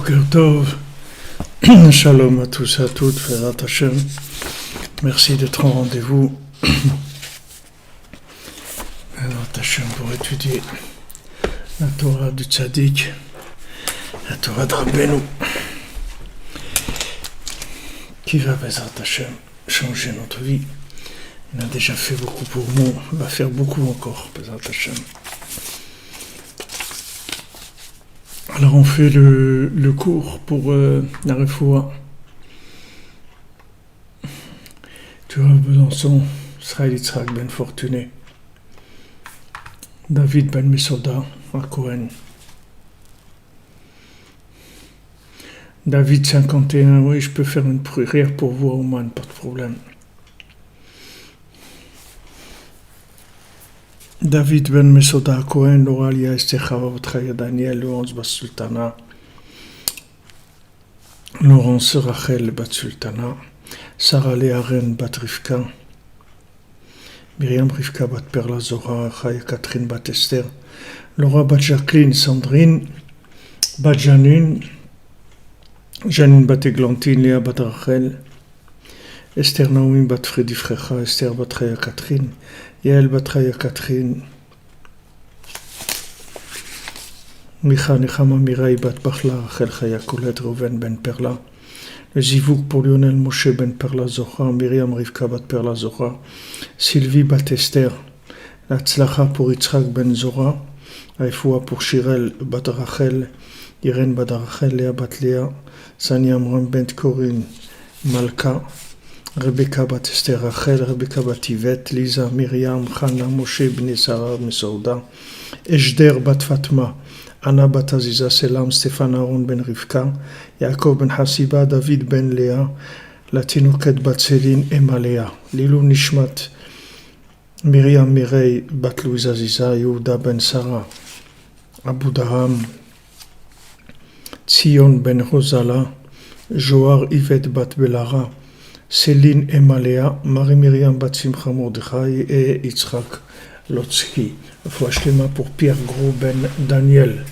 Boker Tov, Shalom à tous et à toutes, Ferat Hashem. Merci d'être en rendez-vous. Ferat Hashem pour étudier la Torah du Tzaddik, la Torah de Rabbeinu, qui va, Ferat Hashem, changer notre vie. Il a déjà fait beaucoup pour nous, il va faire beaucoup encore, Ferat Hashem. Alors on fait le cours pour la refoua. Tu vois, Besançon, Israël Yitzhak ben Fortuné, David ben Mesoda à Cohen, David 51, oui, je peux faire une prière pour vous, Oman, pas de problème. David ben Mesoda Cohen, Loralia Esther Chavav Daniel, Laurence Bat-Sultana, Laurence Rachel Bat-Sultana, Sarah Léa Ren Bat-Rivka, Myriam Rivka Bat-Perla Zora, Chaya Catherine Bat-Esther, Laura Bat-Jacqueline, Sandrine, Bat-Janine, Janine Bat-Églantine, Léa Bat-Rachel, Esther Naomi Bat-Fredi Frecha, Esther Bat-Chaya Catherine, Yael Bat-Chaya Catherine, Micha Nechama Mirai Bat-Bachla, Rachel Chaya Colette, Reuven Ben Perla, le Zivouk pour Lionel Moshe Ben Perla Zohar, Myriam Rivka Bat-Perla Zohar, Sylvie Bat-Esther, la Tzlacha pour Yitzhak Ben Zora, Aïfoua pour Shirel Bat-Rachel, Irène Bat-Rachel, Léa Bat-Léa, Sani Amram Ben Corinne, Malka, Rebecca Bat-Esther Rachel, Rebecca Bat-Yvette, Lisa, Myriam, Chana, Moshe, Bnei Sarah, Mesouda, Ejder Bat-Fatma, Anna Bat-Aziza, Selam, Stéphane Aaron Ben Rivka, Yaakov Ben Hasiba, David Ben Léa, Latinoket Bat-Céline, Emma Léa, Lilou Nishmat, Myriam Mireille Bat-Louise Aziza, Yehuda Ben Sarah, Abu Daham, Tzion Ben Rosala, Joar Yvette Bat-Belara, Céline Emalea, Marie-Myriam Bat-Simcha Mordechai et Yitzhak Lotzki. Faut acheter main pour Pierre Gros Ben Daniel.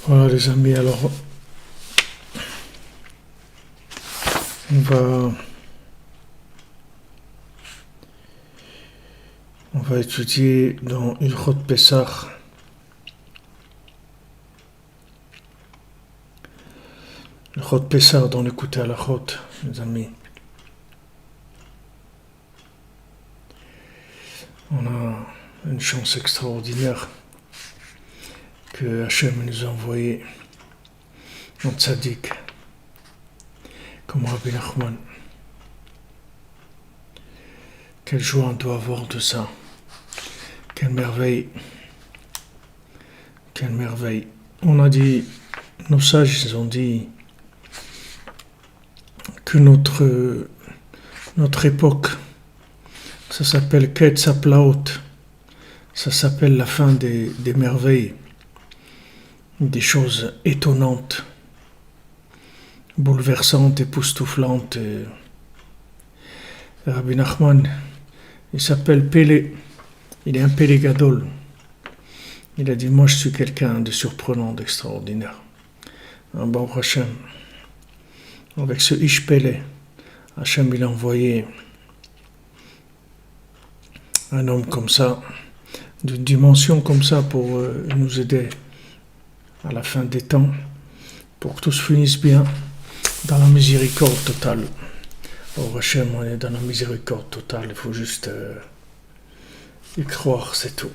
Voilà les amis, alors on va étudier dans Ilchot Pesach. Le Chot Pessah dans l'écouter à la Chot, les amis. On a une chance extraordinaire que Hachem nous a envoyé un tzaddik comme Rabbi Nachman. Quelle joie on doit avoir de ça. Quelle merveille. Quelle merveille. On a dit, nos sages, ils ont dit que notre époque, ça s'appelle Ketzaplaot, ça s'appelle la fin des merveilles, des choses étonnantes, bouleversantes, époustouflantes. Rabbi Nachman, il s'appelle Pélé, il est un Pélé Gadol. Il a dit, moi je suis quelqu'un de surprenant, d'extraordinaire. Un Baruch Hashem. Avec ce Ishpélé, Hachem il a envoyé un homme comme ça, d'une dimension comme ça pour nous aider à la fin des temps, pour que tout se finisse bien dans la miséricorde totale. Au Hachem, on est dans la miséricorde totale, il faut juste y croire, c'est tout.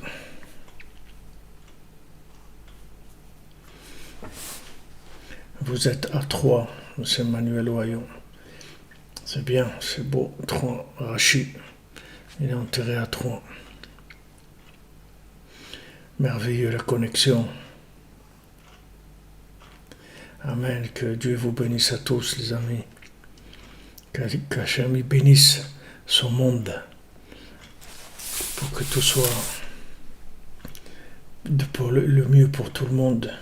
Vous êtes à 3. C'est Emmanuel Oyon. C'est bien, c'est beau. 3, Rachi. Il est enterré à 3. Merveilleux la connexion. Amen. Que Dieu vous bénisse à tous, les amis. Qu'Hachem bénisse son monde. Pour que tout soit pour le mieux pour tout le monde.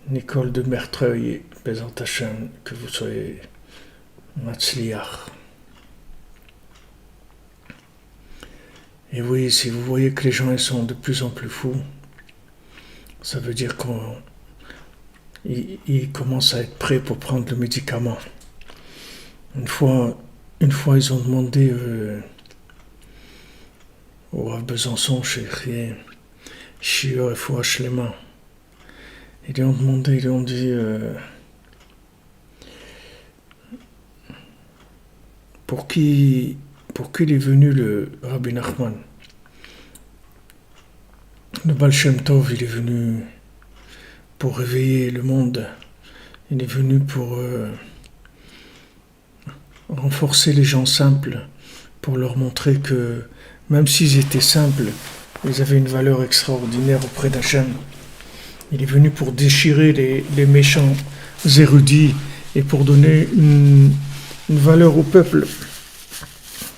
Nicole de Mertreuil, Bézant Hachem, que vous soyez Matzliach. Et oui, si vous voyez que les gens ils sont de plus en plus fous, ça veut dire qu'ils commencent à être prêts pour prendre le médicament. Une fois ils ont demandé au Rav Besançon, chez Shio et Fouach Lema, ils lui ont demandé, ils lui ont dit pour qui il est venu le Rabbi Nachman. Le Baal Shem Tov, il est venu pour réveiller le monde. Il est venu pour renforcer les gens simples, pour leur montrer que même s'ils étaient simples, ils avaient une valeur extraordinaire auprès d'Hachem. Il est venu pour déchirer les méchants érudits et pour donner une valeur au peuple,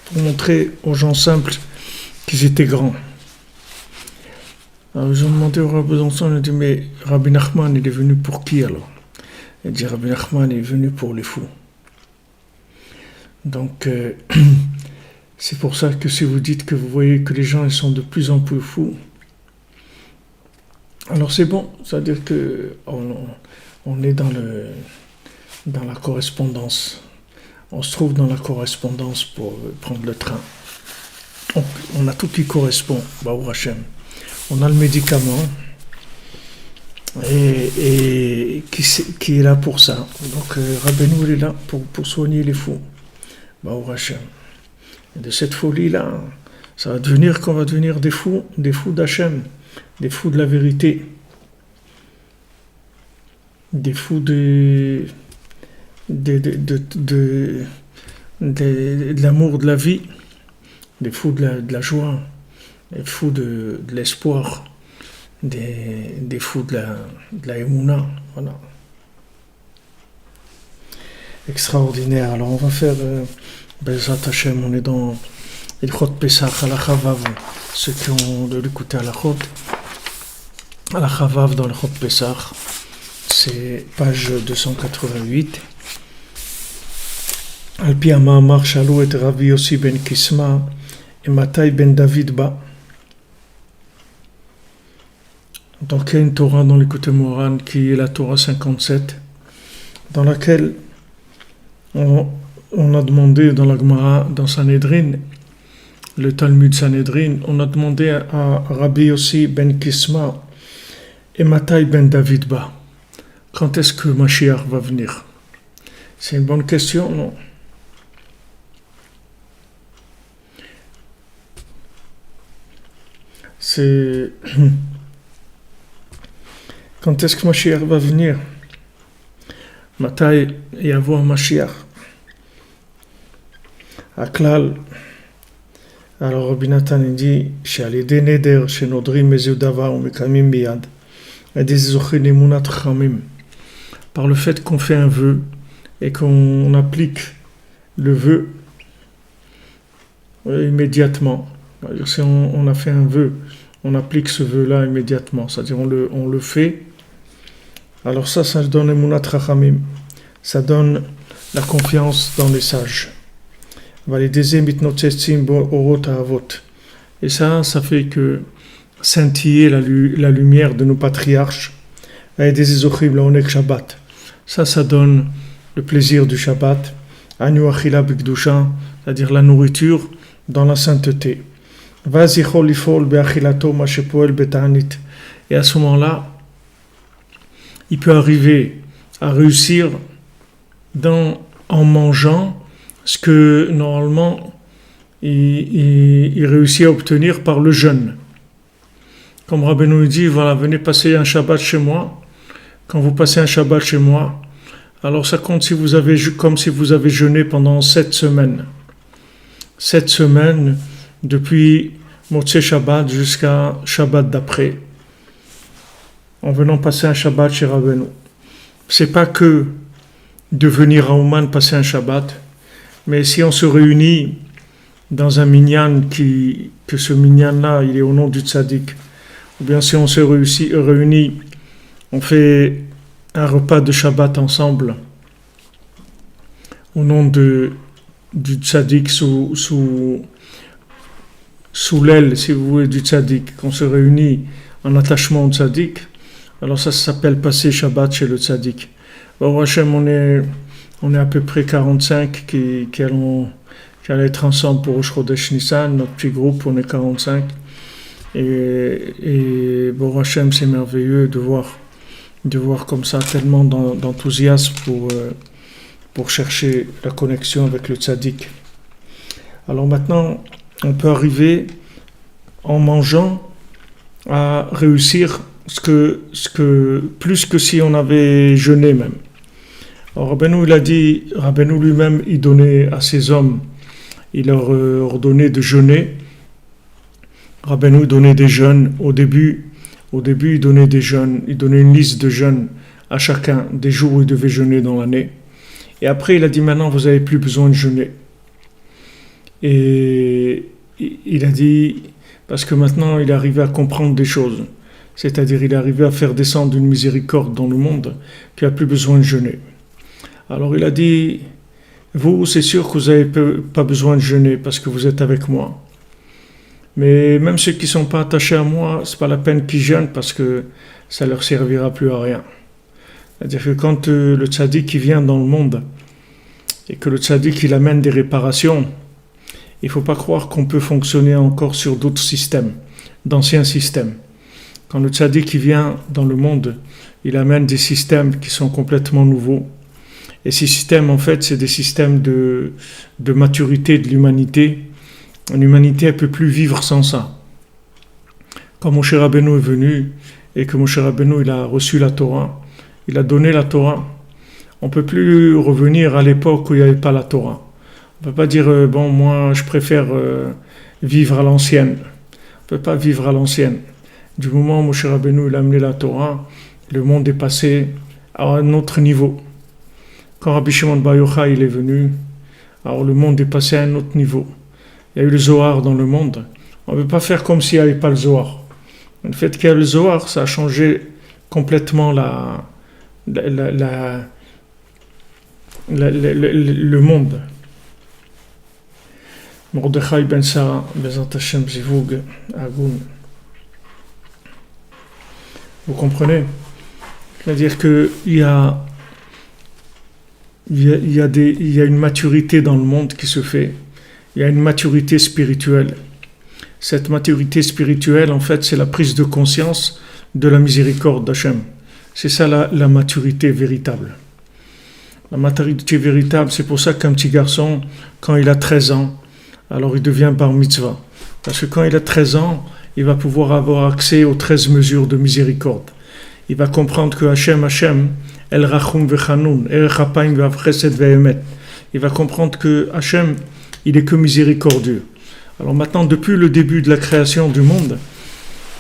pour montrer aux gens simples qu'ils étaient grands. Alors ils ont demandé au Rabbi Besançon, il a dit, mais Rabbi Nachman, il est venu pour qui alors? Il a dit, Rabbi Nachman est venu pour les fous. Donc, c'est pour ça que si vous dites que vous voyez que les gens ils sont de plus en plus fous, alors c'est bon, c'est-à-dire qu'on est dans la correspondance. On se trouve dans la correspondance pour prendre le train. On a tout qui correspond, Baruch Hashem. On a le médicament et qui est là pour ça. Donc Rabbeinu il est là pour soigner les fous, Baruch Hashem. Et de cette folie-là, ça va devenir qu'on va devenir des fous d'Hachem, des fous de la vérité, des fous de l'amour de la vie, des fous de la joie, des fous de l'espoir, des fous de la émouna. Voilà. Extraordinaire. Alors on va faire Bezat Hashem, on est dans Ilchot Pesach, Halakha Vav, ceux qui ont de l'écouter Halachot. Halakha Vav dans Ilchot Pesach, c'est page 288. Al-Pi Amar Shalou et Rabbi Yossi ben Kisma et Matai ben David Ba. Donc il y a une Torah dans l'Écoute Moran qui est la Torah 57, dans laquelle on a demandé dans la Gemara, dans Sanhedrin, le Talmud Sanhedrin, on a demandé à Rabbi Yossi ben Kisma et Matai ben David Ba, quand est-ce que Mashiach va venir? C'est une bonne question, non? C'est... Quand est-ce que Mashiach va venir? Matai yavo Mashiach. Aklal. Alors Rabbi Nathan dit, She'alidei neder shenodrim mezeu davar umekamim miyad. Adizochin emunat chamim. Par le fait qu'on fait un vœu et qu'on applique le vœu immédiatement. C'est-à-dire, si on a fait un vœu, on applique ce vœu-là immédiatement. C'est-à-dire on le fait. Alors ça donne emunat chachamim. Ça donne la confiance dans les sages. Et ça fait que scintiller la lumière de nos patriarches. Ça donne le plaisir du Shabbat, c'est-à-dire la nourriture dans la sainteté. Et à ce moment-là, il peut arriver à réussir en mangeant ce que normalement il réussit à obtenir par le jeûne. Comme Rabbeinu nous dit, voilà, venez passer un Shabbat chez moi. Quand vous passez un Shabbat chez moi, alors ça compte comme si vous avez jeûné pendant 7 semaines. 7 semaines depuis Motzei Shabbat jusqu'à Shabbat d'après, en venant passer un Shabbat chez Rabbeinu. C'est pas que de venir à Ouman passer un Shabbat, mais si on se réunit dans un minyan que ce minyan-là, il est au nom du tzaddik, ou bien si on se réunit, on fait un repas de Shabbat ensemble, au nom du tzaddik, sous sous l'aile, si vous voulez, du tzaddik, qu'on se réunit en attachement au tzaddik, alors ça s'appelle passer Shabbat chez le tzaddik. Au Hachem, on est à peu près 45 qui allons être ensemble pour Rosh Chodesh Nissan. Notre petit groupe, on est 45. Et Baruch Hashem, c'est merveilleux de voir comme ça tellement d'enthousiasme pour chercher la connexion avec le tzaddik. Alors maintenant, on peut arriver en mangeant à réussir ce que plus que si on avait jeûné même. Alors Rabbeinu, il a dit, Rabbeinu lui-même, il donnait à ses hommes, il leur ordonnait de jeûner. Rabbeinu donnait des jeûnes. Au début, il donnait des jeûnes. Il donnait une liste de jeûnes à chacun, des jours où il devait jeûner dans l'année. Et après, il a dit, maintenant, vous n'avez plus besoin de jeûner. Et il a dit, parce que maintenant, il est arrivé à comprendre des choses. C'est-à-dire, il est arrivé à faire descendre une miséricorde dans le monde qui n'a plus besoin de jeûner. Alors, il a dit, vous, c'est sûr que vous n'avez pas besoin de jeûner parce que vous êtes avec moi. Mais même ceux qui ne sont pas attachés à moi, ce n'est pas la peine qu'ils jeûnent parce que ça ne leur servira plus à rien. C'est-à-dire que quand le tzaddik vient dans le monde et que le tzaddik il amène des réparations, il ne faut pas croire qu'on peut fonctionner encore sur d'autres systèmes, d'anciens systèmes. Quand le tzaddik vient dans le monde, il amène des systèmes qui sont complètement nouveaux. Et ces systèmes, en fait, c'est des systèmes de maturité de l'humanité. L'humanité ne peut plus vivre sans ça. Quand Moshe Rabbeinu est venu et que Moshe Rabbeinu il a reçu la Torah, il a donné la Torah, on ne peut plus revenir à l'époque où il n'y avait pas la Torah. On ne peut pas dire, bon, moi, je préfère vivre à l'ancienne. On ne peut pas vivre à l'ancienne. Du moment où Moshe Rabbeinu il a amené la Torah, le monde est passé à un autre niveau. Quand Rabbi Shimon Bar Yochai il est venu, alors le monde est passé à un autre niveau. Il y a eu le Zohar dans le monde. On ne peut pas faire comme s'il n'y avait pas le Zohar. Le fait qu'il y a le Zohar, ça a changé complètement le monde. Mordechai ben Sarah, Bezat Hashem Zivug, Agun. Vous comprenez? C'est-à-dire qu'il y a une maturité dans le monde qui se fait. Il y a une maturité spirituelle. Cette maturité spirituelle, en fait, c'est la prise de conscience de la miséricorde d'Hachem. C'est ça la maturité véritable. La maturité véritable, c'est pour ça qu'un petit garçon, quand il a 13 ans, alors il devient bar mitzvah. Parce que quand il a 13 ans, il va pouvoir avoir accès aux 13 mesures de miséricorde. Il va comprendre que Hachem, El Rachum Vechanun, El Chapaim Vechesed Ve'emet. Il va comprendre que Hachem, il est que miséricordieux. Alors maintenant, depuis le début de la création du monde,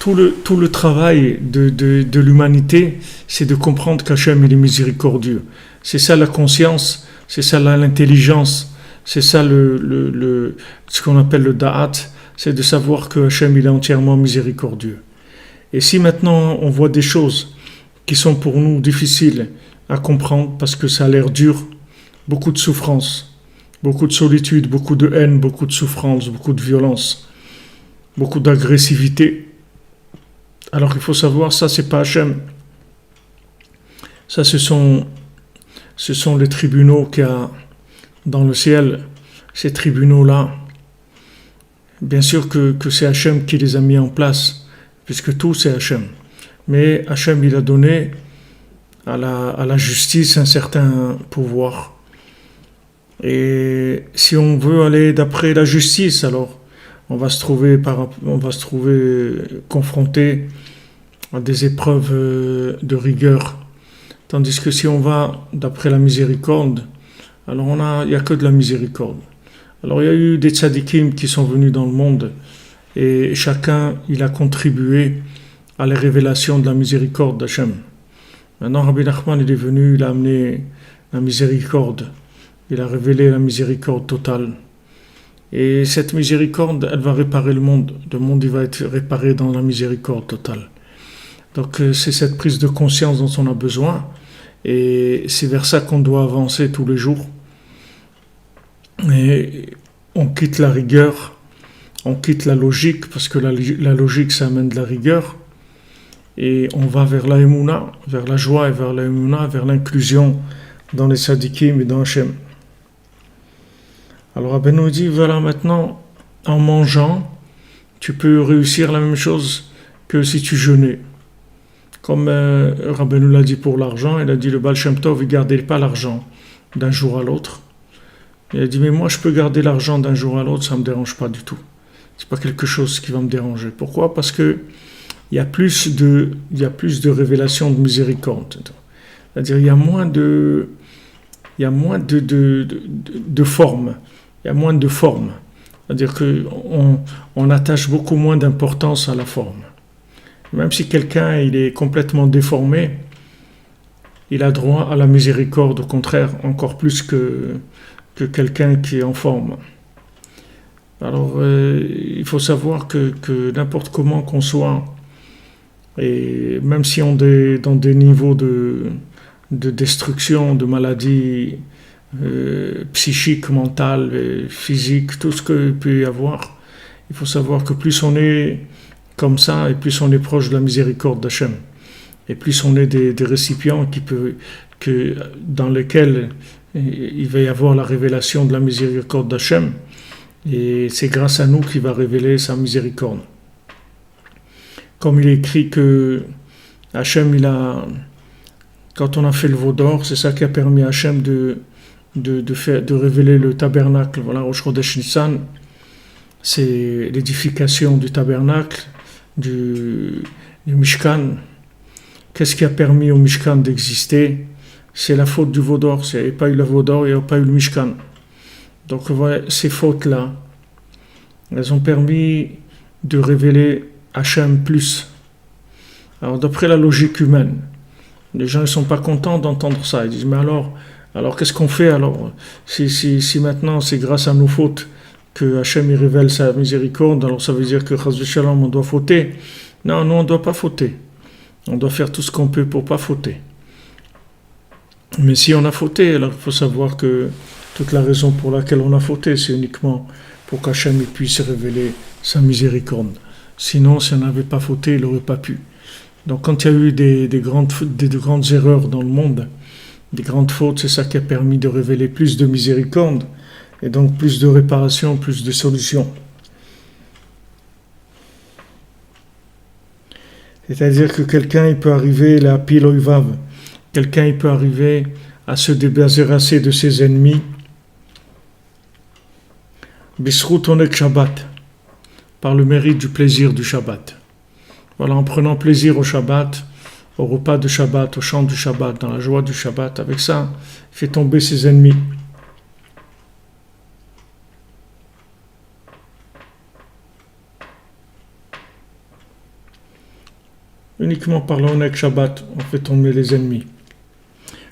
tout le travail de l'humanité, c'est de comprendre qu'Hachem, il est miséricordieux. C'est ça la conscience, c'est ça l'intelligence, c'est ça ce qu'on appelle le da'at, c'est de savoir que Hachem, il est entièrement miséricordieux. Et si maintenant on voit des choses qui sont pour nous difficiles à comprendre parce que ça a l'air dur, beaucoup de souffrance, beaucoup de solitude, beaucoup de haine, beaucoup de souffrance, beaucoup de violence, beaucoup d'agressivité. Alors qu'il faut savoir, ça c'est pas Hachem. Ça ce sont les tribunaux qu'il y a dans le ciel. Ces tribunaux-là, bien sûr que c'est Hachem qui les a mis en place, puisque tout c'est Hachem. Mais Hachem il a donné à la justice un certain pouvoir. Et si on veut aller d'après la justice, alors on va se trouver confronté à des épreuves de rigueur. Tandis que si on va d'après la miséricorde, alors il n'y a que de la miséricorde. Alors il y a eu des tzadikim qui sont venus dans le monde et chacun il a contribué à la révélation de la miséricorde d'Hachem. Maintenant Rabbi Nachman il est venu, il a amené la miséricorde. Il a révélé la miséricorde totale. Et cette miséricorde, elle va réparer le monde. Le monde, il va être réparé dans la miséricorde totale. Donc, c'est cette prise de conscience dont on a besoin. Et c'est vers ça qu'on doit avancer tous les jours. Et on quitte la rigueur on quitte la logique, parce que la logique, ça amène de la rigueur, et on va vers la émouna, vers la joie et vers la émouna, vers l'inclusion dans les sadikim et dans Hachem. Alors Rabbi nous dit, voilà, maintenant, en mangeant, tu peux réussir la même chose que si tu jeûnais. Comme Rabbi nous l'a dit pour l'argent, il a dit le Baal Shem Tov, il ne gardait pas l'argent d'un jour à l'autre. Il a dit, mais moi je peux garder l'argent d'un jour à l'autre, ça ne me dérange pas du tout. C'est pas quelque chose qui va me déranger. Pourquoi? Parce que il y a plus de révélations de miséricorde. C'est-à-dire il y a moins de forme. Il y a moins de forme. C'est-à-dire qu'on attache beaucoup moins d'importance à la forme. Même si quelqu'un il est complètement déformé, il a droit à la miséricorde, au contraire, encore plus que quelqu'un qui est en forme. Alors, il faut savoir que n'importe comment qu'on soit, et même si on est dans des niveaux de destruction, de maladies psychiques, mentales, physiques, tout ce qu'il peut y avoir, il faut savoir que plus on est comme ça, et plus on est proche de la miséricorde d'Hachem, et plus on est des récipients dans lesquels il va y avoir la révélation de la miséricorde d'Hachem, et c'est grâce à nous qu'il va révéler sa miséricorde. Comme il est écrit que Hachem, quand on a fait le veau d'or, c'est ça qui a permis à Hachem de révéler le tabernacle. Voilà, Rosh Chodesh Nissan, c'est l'édification du tabernacle, du Mishkan. Qu'est-ce qui a permis au Mishkan d'exister? C'est la faute du veau d'or. S'il n'y avait pas eu le veau d'or, il n'y aurait pas eu le Mishkan. Donc voilà, ces fautes-là, elles ont permis de révéler Hachem plus. Alors d'après la logique humaine, les gens ne sont pas contents d'entendre ça. Ils disent, mais alors qu'est-ce qu'on fait alors si maintenant c'est grâce à nos fautes que Hachem révèle sa miséricorde, alors ça veut dire que Chas v'Shalom on doit fauter? Non, nous on ne doit pas fauter. On doit faire tout ce qu'on peut pour ne pas fauter. Mais si on a fauté, alors il faut savoir que toute la raison pour laquelle on a fauté, c'est uniquement pour qu'Hachem puisse révéler sa miséricorde. Sinon, si on n'avait pas fauté, il n'aurait pas pu. Donc quand il y a eu de grandes erreurs dans le monde, des grandes fautes, c'est ça qui a permis de révéler plus de miséricorde, et donc plus de réparation, plus de solutions. C'est-à-dire que quelqu'un il peut arriver, la pile oivav, quelqu'un il peut arriver à se débarrasser de ses ennemis, Bisrut onek Shabbat, par le mérite du plaisir du Shabbat. Voilà, en prenant plaisir au Shabbat, au repas de Shabbat, au chant du Shabbat, dans la joie du Shabbat, avec ça, il fait tomber ses ennemis. Uniquement par l'onek Shabbat, on fait tomber les ennemis.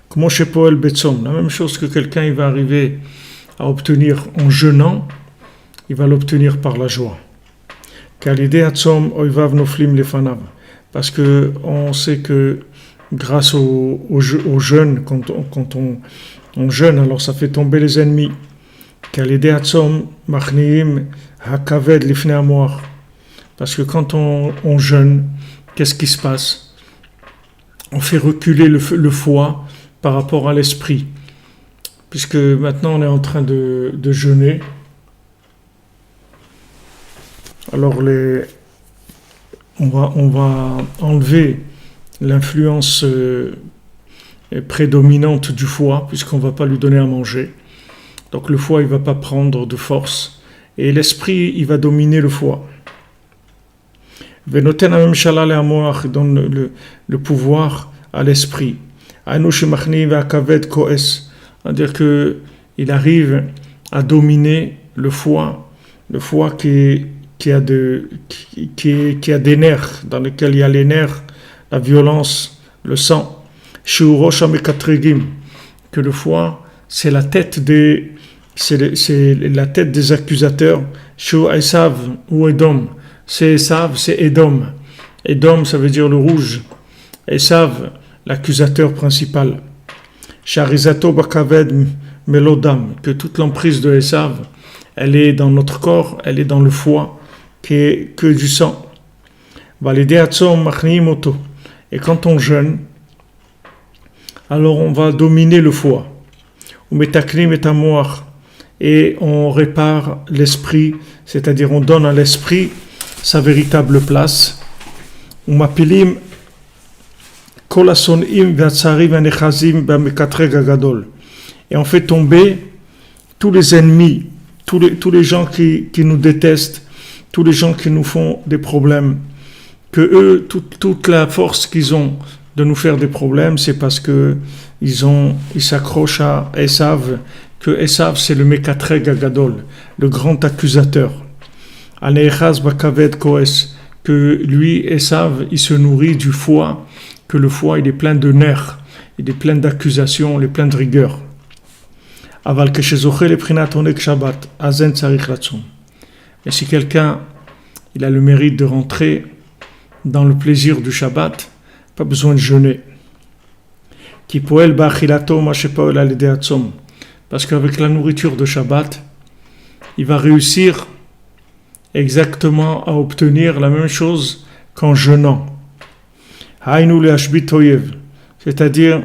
Comme chez Poel Betsom, la même chose que quelqu'un il va arriver à obtenir en jeûnant, il va l'obtenir par la joie. Parce que on sait que grâce au jeûne, quand on jeûne, alors ça fait tomber les ennemis. Parce que quand on jeûne, qu'est-ce qui se passe? On fait reculer le foie par rapport à l'esprit. Puisque maintenant on est en train de jeûner. Alors on va enlever l'influence prédominante du foie, puisqu'on ne va pas lui donner à manger. Donc le foie, il ne va pas prendre de force. Et l'esprit, il va dominer le foie. Venoten amem shalal amoach, il donne le pouvoir à l'esprit. Anush machni ve'akaved koes, c'est-à-dire qu'il arrive à dominer le foie qui a des nerfs, dans lesquels il y a les nerfs, la violence, le sang. Que le foie, c'est la tête des accusateurs. Esav ou Edom. C'est Esav, c'est Edom. Edom, ça veut dire le rouge. Esav, l'accusateur principal. Sharizato bakaved melodam. Que toute l'emprise de Esav, elle est dans notre corps, elle est dans le foie. que du sang. Et quand on jeûne, alors on va dominer le foie. Et on répare l'esprit, c'est-à-dire on donne à l'esprit sa véritable place. Et on fait tomber tous les ennemis, tous les gens qui nous détestent, tous les gens qui nous font des problèmes, que eux, toute la force qu'ils ont de nous faire des problèmes, c'est parce que ils s'accrochent à Esav, que Esav c'est le Mekatreg Agadol, le grand accusateur. Anechaz Bakaved Koes, que lui, Esav, il se nourrit du foie, que le foie il est plein de nerfs, il est plein d'accusations, il est plein de rigueur. Aval Keshezoche le Prinat Onek Shabbat, Azen Tsarich Latzum. Et si quelqu'un il a le mérite de rentrer dans le plaisir du Shabbat, pas besoin de jeûner. Ki poel ba'achilato ma shepoel al yedei hatzom. Parce qu'avec la nourriture de Shabbat, il va réussir exactement à obtenir la même chose qu'en jeûnant. Hainu le'ashbit oyev, c'est-à-dire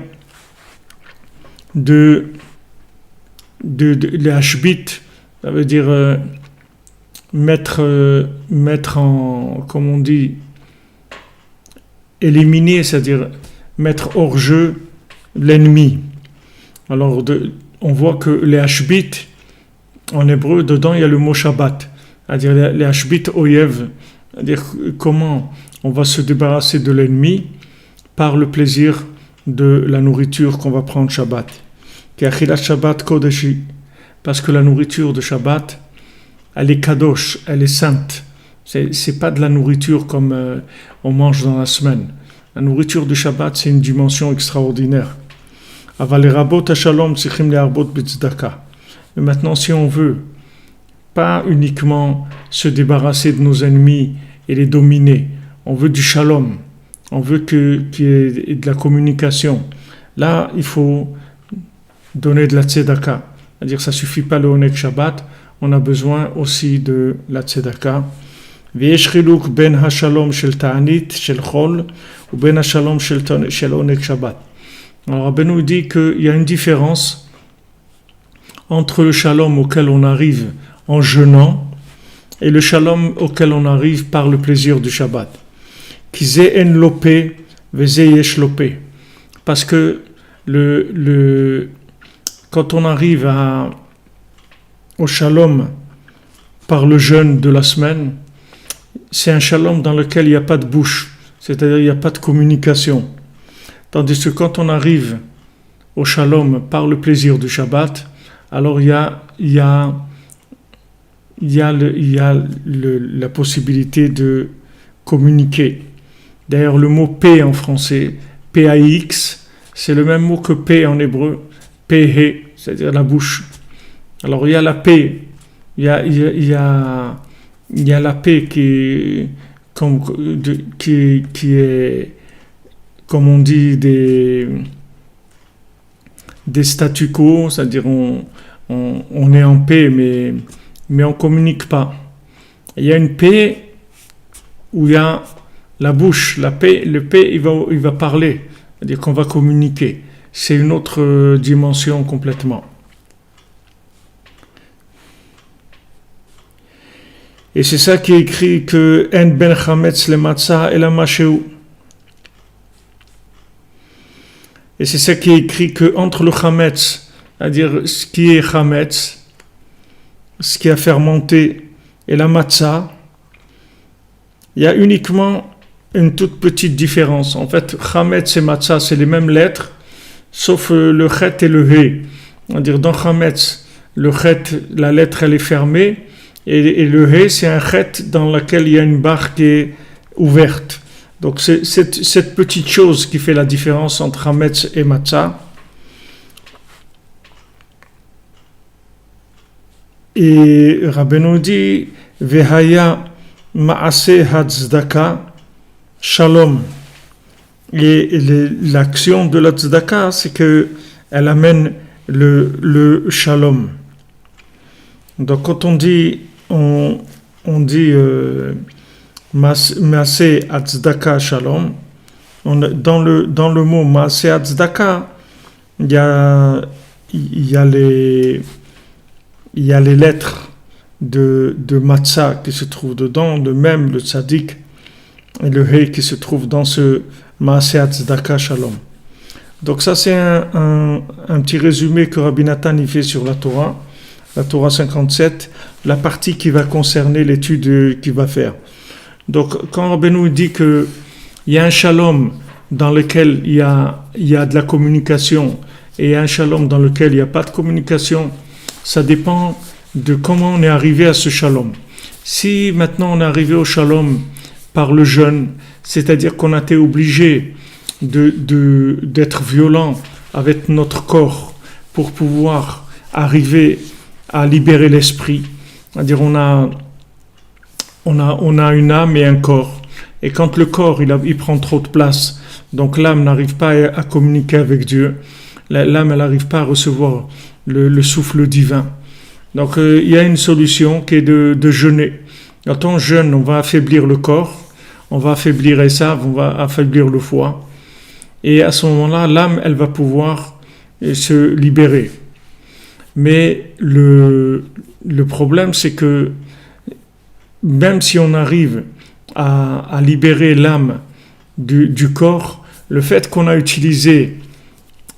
de le'ashbit, ça veut dire mettre en, comme on dit, éliminer, c'est-à-dire mettre hors jeu l'ennemi. Alors, on voit que les hashbit, en hébreu, dedans, il y a le mot Shabbat, c'est-à-dire les hashbit oyev, c'est-à-dire comment on va se débarrasser de l'ennemi par le plaisir de la nourriture qu'on va prendre Shabbat. Shabbat kodeshi, parce que la nourriture de Shabbat, elle est kadosh, elle est sainte. C'est pas de la nourriture comme on mange dans la semaine. La nourriture du Shabbat, c'est une dimension extraordinaire. Aval rabot hashalom tsichim le'arbot b'tzdaka. Mais maintenant, si on veut pas uniquement se débarrasser de nos ennemis et les dominer, on veut du shalom, on veut qu'il y ait de la communication. Là, il faut donner de la tzedaka. C'est-à-dire, ça suffit pas le onek Shabbat, on a besoin aussi de la tzedaka. ויש חילוק בין השלום של תענית, של חול, ובין השלום של עונג שבת. Alors Rabbeinu dit qu'il y a une différence entre le shalom auquel on arrive en jeûnant et le shalom auquel on arrive par le plaisir du Shabbat. Ki ze en lopé, ve ze yesh lopé. Parce que quand on arrive au shalom par le jeûne de la semaine, c'est un shalom dans lequel il n'y a pas de bouche, c'est-à-dire il n'y a pas de communication. Tandis que quand on arrive au shalom par le plaisir du Shabbat, alors il y a la possibilité de communiquer. D'ailleurs, le mot paix en français, P-A-I-X, c'est le même mot que paix en hébreu, P-He, c'est-à-dire la bouche. Alors il y a la paix, il y a la paix qui est, comme on dit, des statu quo, c'est-à-dire on est en paix, mais on ne communique pas. Il y a une paix où il y a la bouche, la paix, le paix, il va parler, c'est-à-dire qu'on va communiquer. C'est une autre dimension complètement. Et c'est ça qui est écrit que En ben chametz le matzah et la masheu. Et c'est ça qui est écrit que entre le chametz, c'est-à-dire ce qui est chametz, ce qui a fermenté, et la matzah, il y a uniquement une toute petite différence. En fait, chametz et matzah, c'est les mêmes lettres, sauf le chet et le he. C'est-à-dire dans chametz, le chet, la lettre elle est fermée, et le he, c'est un chet dans lequel il y a une barre qui est ouverte. Donc c'est cette petite chose qui fait la différence entre chametz et matzah. Et Rabbeinu dit Vehaya ma'aseh hatzdaka shalom. Et l'action de la tzedaka, c'est qu'elle amène le shalom. Donc quand on dit on on dit Maaseh Hatzdaka Shalom. Dans le mot Maaseh Hatzdaka, il y a les lettres de Matzah qui se trouvent dedans, de même le Tzadik et le He qui se trouvent dans ce Maaseh Hatzdaka Shalom. Donc ça c'est un petit résumé que Rabbi Nathan y fait sur la Torah 57, la partie qui va concerner l'étude qu'il va faire. Donc quand Rabbeinu dit qu'il y a un shalom dans lequel il y a de la communication et un shalom dans lequel il n'y a pas de communication, ça dépend de comment on est arrivé à ce shalom. Si maintenant on est arrivé au shalom par le jeûne, c'est-à-dire qu'on a été obligé d'être violent avec notre corps pour pouvoir arriver à libérer l'esprit, c'est-à-dire on a une âme et un corps, et quand le corps il prend trop de place, donc l'âme n'arrive pas à communiquer avec Dieu, l'âme elle n'arrive pas à recevoir le souffle divin. Donc il y a une solution qui est de jeûner. Quand on jeûne, on va affaiblir le corps, on va affaiblir Esav, on va affaiblir le foie, et à ce moment-là, l'âme elle va pouvoir se libérer. Mais le problème, c'est que même si on arrive à libérer l'âme du corps, le fait qu'on a utilisé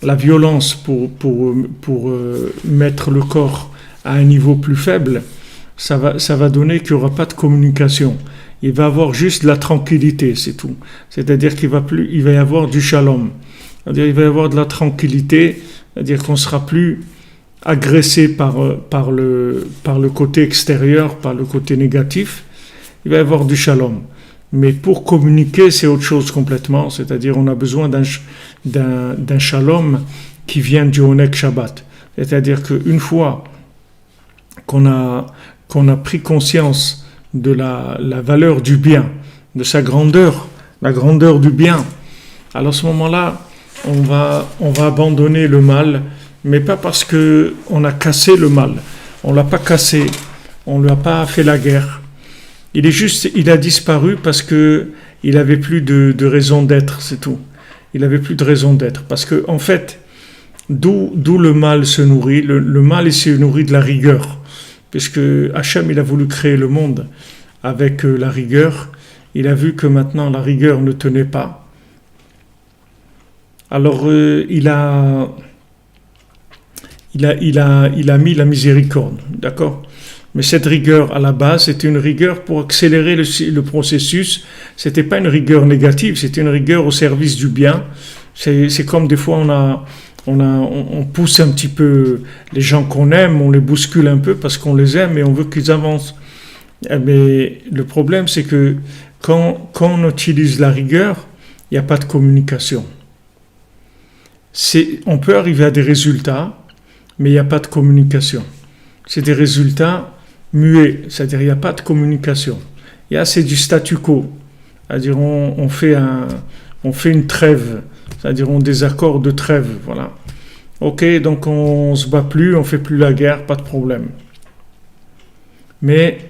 la violence pour mettre le corps à un niveau plus faible, ça va donner qu'il n'y aura pas de communication. Il va y avoir juste la tranquillité, c'est tout. C'est-à-dire il va y avoir du shalom. C'est-à-dire il va y avoir de la tranquillité, c'est-à-dire qu'on ne sera plus agressé par le côté extérieur, par le côté négatif. Il va y avoir du shalom. Mais pour communiquer, c'est autre chose complètement. C'est-à-dire on a besoin d'un shalom qui vient du Oneg Shabbat. C'est-à-dire qu'une fois qu'on a pris conscience de la valeur du bien, de sa grandeur, la grandeur du bien, alors à ce moment-là, on va abandonner le mal, mais pas parce qu'on a cassé le mal. On ne l'a pas cassé, on ne lui a pas fait la guerre. Il a disparu parce qu'il n'avait plus de raison d'être, c'est tout. Il n'avait plus de raison d'être. Parce que, en fait, d'où le mal se nourrit, le mal il se nourrit de la rigueur. Puisque Hachem il a voulu créer le monde avec la rigueur, il a vu que maintenant la rigueur ne tenait pas. Alors il a mis la miséricorde, d'accord ? Mais cette rigueur à la base, c'était une rigueur pour accélérer le processus. C'était pas une rigueur négative, c'était une rigueur au service du bien. C'est comme des fois on pousse un petit peu les gens qu'on aime, on les bouscule un peu parce qu'on les aime et on veut qu'ils avancent. Mais le problème, c'est que quand on utilise la rigueur, il n'y a pas de communication. On peut arriver à des résultats, mais il n'y a pas de communication. C'est des résultats muets, c'est-à-dire il n'y a pas de communication. C'est du statu quo, c'est-à-dire on fait une trêve, c'est-à-dire on désaccord de trêve, voilà. Ok, donc on se bat plus, on fait plus la guerre, pas de problème. Mais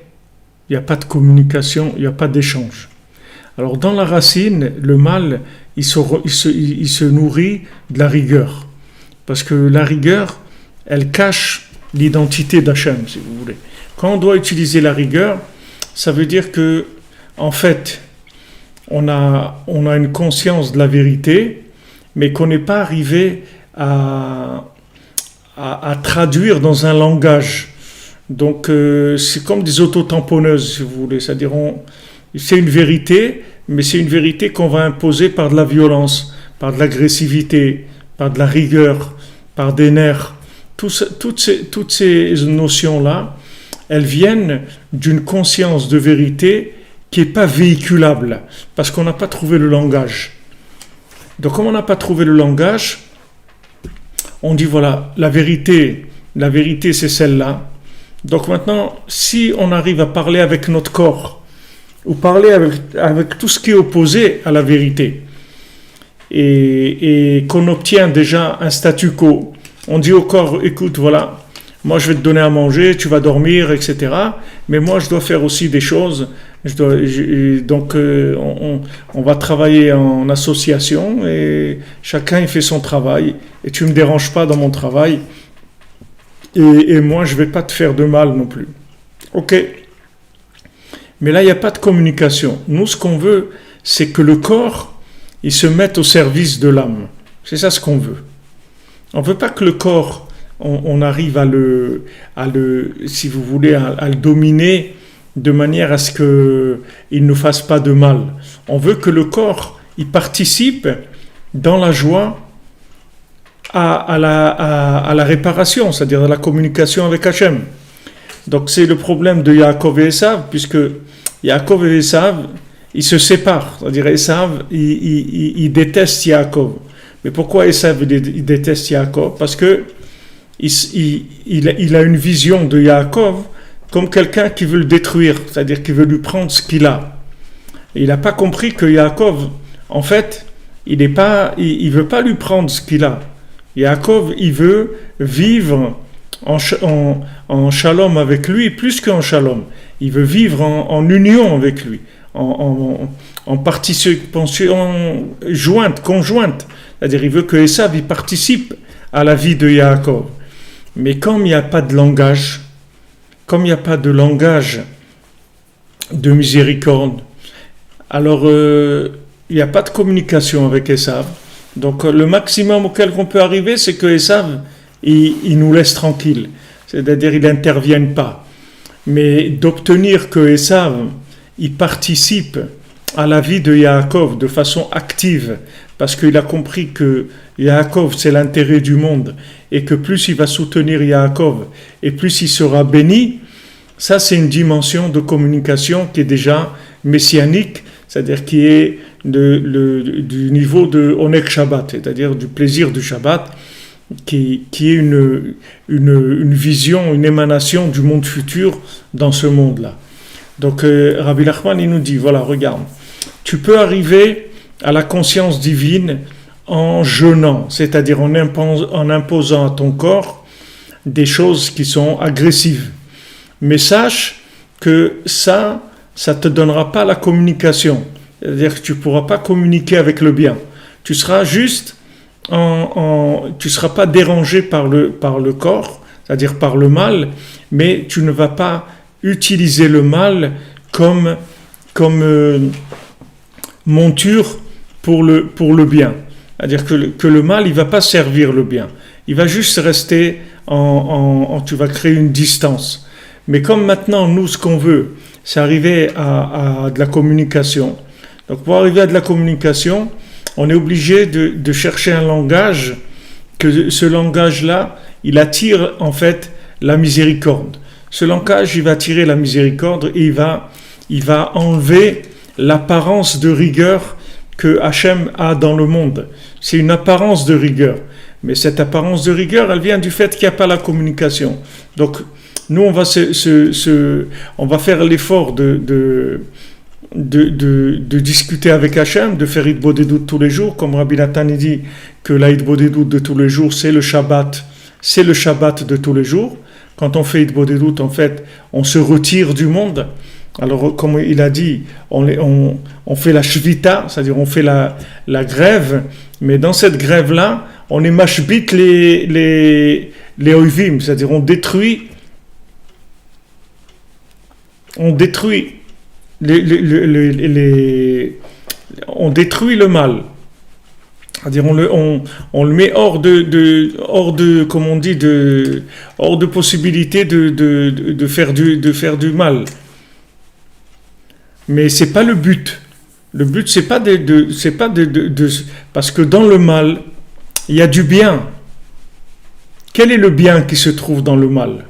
il n'y a pas de communication, il n'y a pas d'échange. Alors dans la racine, le mal, il se nourrit de la rigueur. Parce que la rigueur, elle cache l'identité d'Hachem, si vous voulez. Quand on doit utiliser la rigueur, ça veut dire que, en fait, on a une conscience de la vérité, mais qu'on n'est pas arrivé à traduire dans un langage. Donc, c'est comme des autotamponneuses, si vous voulez. C'est-à-dire, c'est une vérité, mais c'est une vérité qu'on va imposer par de la violence, par de l'agressivité, par de la rigueur, par des nerfs. Toutes ces notions-là, elles viennent d'une conscience de vérité qui n'est pas véhiculable, parce qu'on n'a pas trouvé le langage. Donc, comme on n'a pas trouvé le langage, on dit voilà, la vérité c'est celle-là. Donc maintenant, si on arrive à parler avec notre corps, ou parler avec tout ce qui est opposé à la vérité, et qu'on obtient déjà un statu quo, on dit au corps, écoute, voilà, moi je vais te donner à manger, tu vas dormir, etc. Mais moi je dois faire aussi des choses. Donc on va travailler en association et chacun il fait son travail et tu me déranges pas dans mon travail et moi je vais pas te faire de mal non plus. Ok. Mais là il n'y a pas de communication. Nous ce qu'on veut c'est que le corps il se mette au service de l'âme. C'est ça ce qu'on veut. On ne veut pas que le corps on arrive à le, si vous voulez, à le dominer de manière à ce qu'il ne fasse pas de mal. On veut que le corps, il participe dans la joie à la réparation, c'est-à-dire à la communication avec Hachem. Donc c'est le problème de Yaakov et Esav, puisque Yaakov et Esav, ils se séparent. C'est-à-dire Esav, il déteste Yaakov. Mais pourquoi Esav il déteste Yaakov? Parce que il a une vision de Yaakov comme quelqu'un qui veut le détruire, c'est-à-dire qui veut lui prendre ce qu'il a. Et il n'a pas compris que Yaakov, en fait, il veut pas lui prendre ce qu'il a. Yaakov, il veut vivre en shalom avec lui, plus qu'en shalom. Il veut vivre en union avec lui, en participation conjointe. C'est-à-dire, il veut que Esav il participe à la vie de Yaakov. Mais comme il n'y a pas de langage, de miséricorde, alors il n'y a pas de communication avec Esav. Donc le maximum auquel on peut arriver, c'est que Esav, il nous laisse tranquille. C'est-à-dire, il n'intervienne pas. Mais d'obtenir que Esav, il participe à la vie de Yaakov de façon active, parce qu'il a compris que Yaakov, c'est l'intérêt du monde, et que plus il va soutenir Yaakov, et plus il sera béni, ça c'est une dimension de communication qui est déjà messianique, c'est-à-dire qui est du niveau de Onek Shabbat, c'est-à-dire du plaisir du Shabbat, qui est une vision, une émanation du monde futur dans ce monde-là. Donc Rabbi Nachman, il nous dit, voilà, regarde, tu peux arriver à la conscience divine en jeûnant, c'est-à-dire en imposant à ton corps des choses qui sont agressives. Mais sache que ça te donnera pas la communication. C'est-à-dire que tu pourras pas communiquer avec le bien. Tu seras juste tu seras pas dérangé par le corps, c'est-à-dire par le mal, mais tu ne vas pas utiliser le mal comme monture pour le bien. C'est-à-dire que le mal, il va pas servir le bien. Il va juste rester tu vas créer une distance. Mais comme maintenant, nous, ce qu'on veut, c'est arriver à de la communication. Donc, pour arriver à de la communication, on est obligé de chercher un langage, que ce langage-là, il attire en fait la miséricorde. Ce langage, il va attirer la miséricorde et il va enlever l'apparence de rigueur que Hachem a dans le monde. C'est une apparence de rigueur. Mais cette apparence de rigueur, elle vient du fait qu'il n'y a pas la communication. Donc, nous, on va faire l'effort de discuter avec Hachem, de faire Hitbodedut tous les jours, comme Rabbi Nathan dit que la Hitbodedut de tous les jours, c'est le Shabbat de tous les jours. Quand on fait Hitbodedut, en fait, on se retire du monde. Alors, comme il a dit, on fait la shvita, c'est-à-dire on fait la grève, mais dans cette grève-là, on est mashbit les oivim, c'est-à-dire on détruit on détruit le mal. C'est-à-dire on le met hors de comme on dit hors de possibilité de faire du mal. Mais c'est pas le but. Le but c'est pas parce que dans le mal il y a du bien. Quel est le bien qui se trouve dans le mal?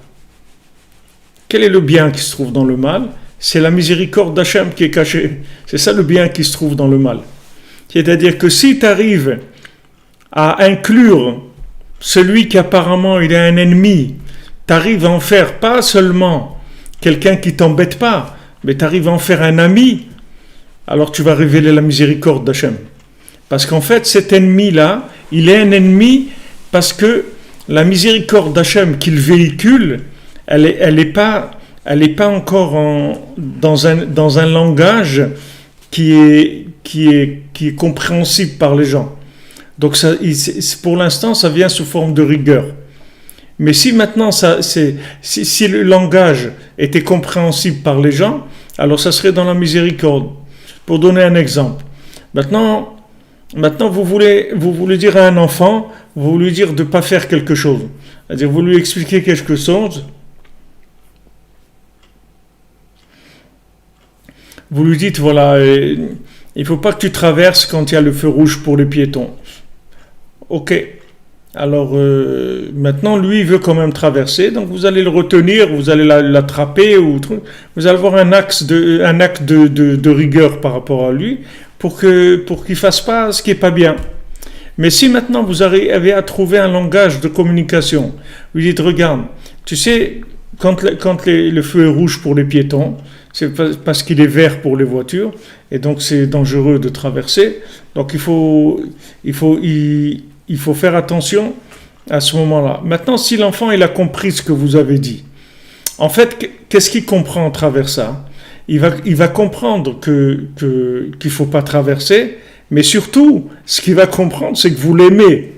Quel est le bien qui se trouve dans le mal? C'est la miséricorde d'Hachem qui est cachée. C'est ça le bien qui se trouve dans le mal. C'est-à-dire que si tu arrives à inclure celui qui apparemment il est un ennemi, tu arrives à en faire pas seulement quelqu'un qui t'embête pas, mais tu arrives à en faire un ami, alors tu vas révéler la miséricorde d'Hachem. Parce qu'en fait, cet ennemi-là, il est un ennemi parce que la miséricorde d'Hachem qu'il véhicule, elle est pas encore dans un langage qui est compréhensible par les gens. Donc pour l'instant, ça vient sous forme de rigueur. Mais si maintenant, si le langage était compréhensible par les gens, alors ça serait dans la miséricorde. Pour donner un exemple. Maintenant vous voulez dire à un enfant, vous voulez dire de ne pas faire quelque chose. C'est-à-dire, vous lui expliquez quelque chose, vous lui dites, voilà, il ne faut pas que tu traverses quand il y a le feu rouge pour les piétons. Ok. Alors, maintenant, lui, il veut quand même traverser, donc vous allez le retenir, vous allez l'attraper, vous allez avoir un acte de rigueur par rapport à lui, pour qu'il fasse pas ce qui est pas bien. Mais si maintenant vous arrivez à trouver un langage de communication, vous dites, regarde, tu sais, quand le feu est rouge pour les piétons, c'est parce qu'il est vert pour les voitures, et donc c'est dangereux de traverser, donc il faut faire attention à ce moment-là. Maintenant, si l'enfant il a compris ce que vous avez dit, en fait, qu'est-ce qu'il comprend à travers ça? Il va comprendre qu'il ne faut pas traverser, mais surtout, ce qu'il va comprendre, c'est que vous l'aimez.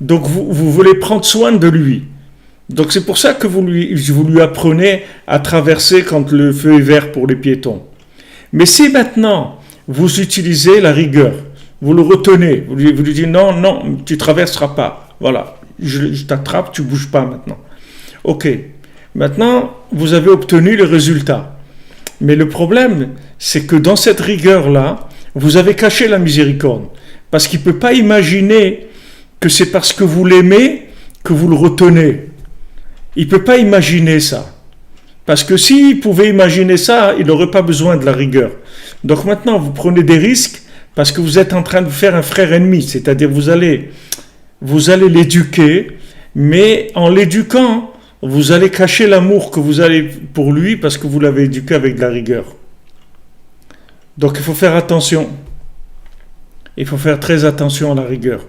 Donc, vous voulez prendre soin de lui. Donc, c'est pour ça que vous lui apprenez à traverser quand le feu est vert pour les piétons. Mais si maintenant, vous utilisez la rigueur, vous le retenez, vous lui dites non, tu ne traverseras pas. Voilà, je t'attrape, tu ne bouges pas maintenant. Ok, maintenant, vous avez obtenu le résultat. Mais le problème, c'est que dans cette rigueur-là, vous avez caché la miséricorde. Parce qu'il ne peut pas imaginer que c'est parce que vous l'aimez que vous le retenez. Il ne peut pas imaginer ça. Parce que s'il pouvait imaginer ça, il n'aurait pas besoin de la rigueur. Donc maintenant, vous prenez des risques parce que vous êtes en train de faire un frère ennemi. C'est-à-dire vous allez l'éduquer, mais en l'éduquant, vous allez cacher l'amour que vous avez pour lui parce que vous l'avez éduqué avec de la rigueur. Donc il faut faire attention. Il faut faire très attention à la rigueur.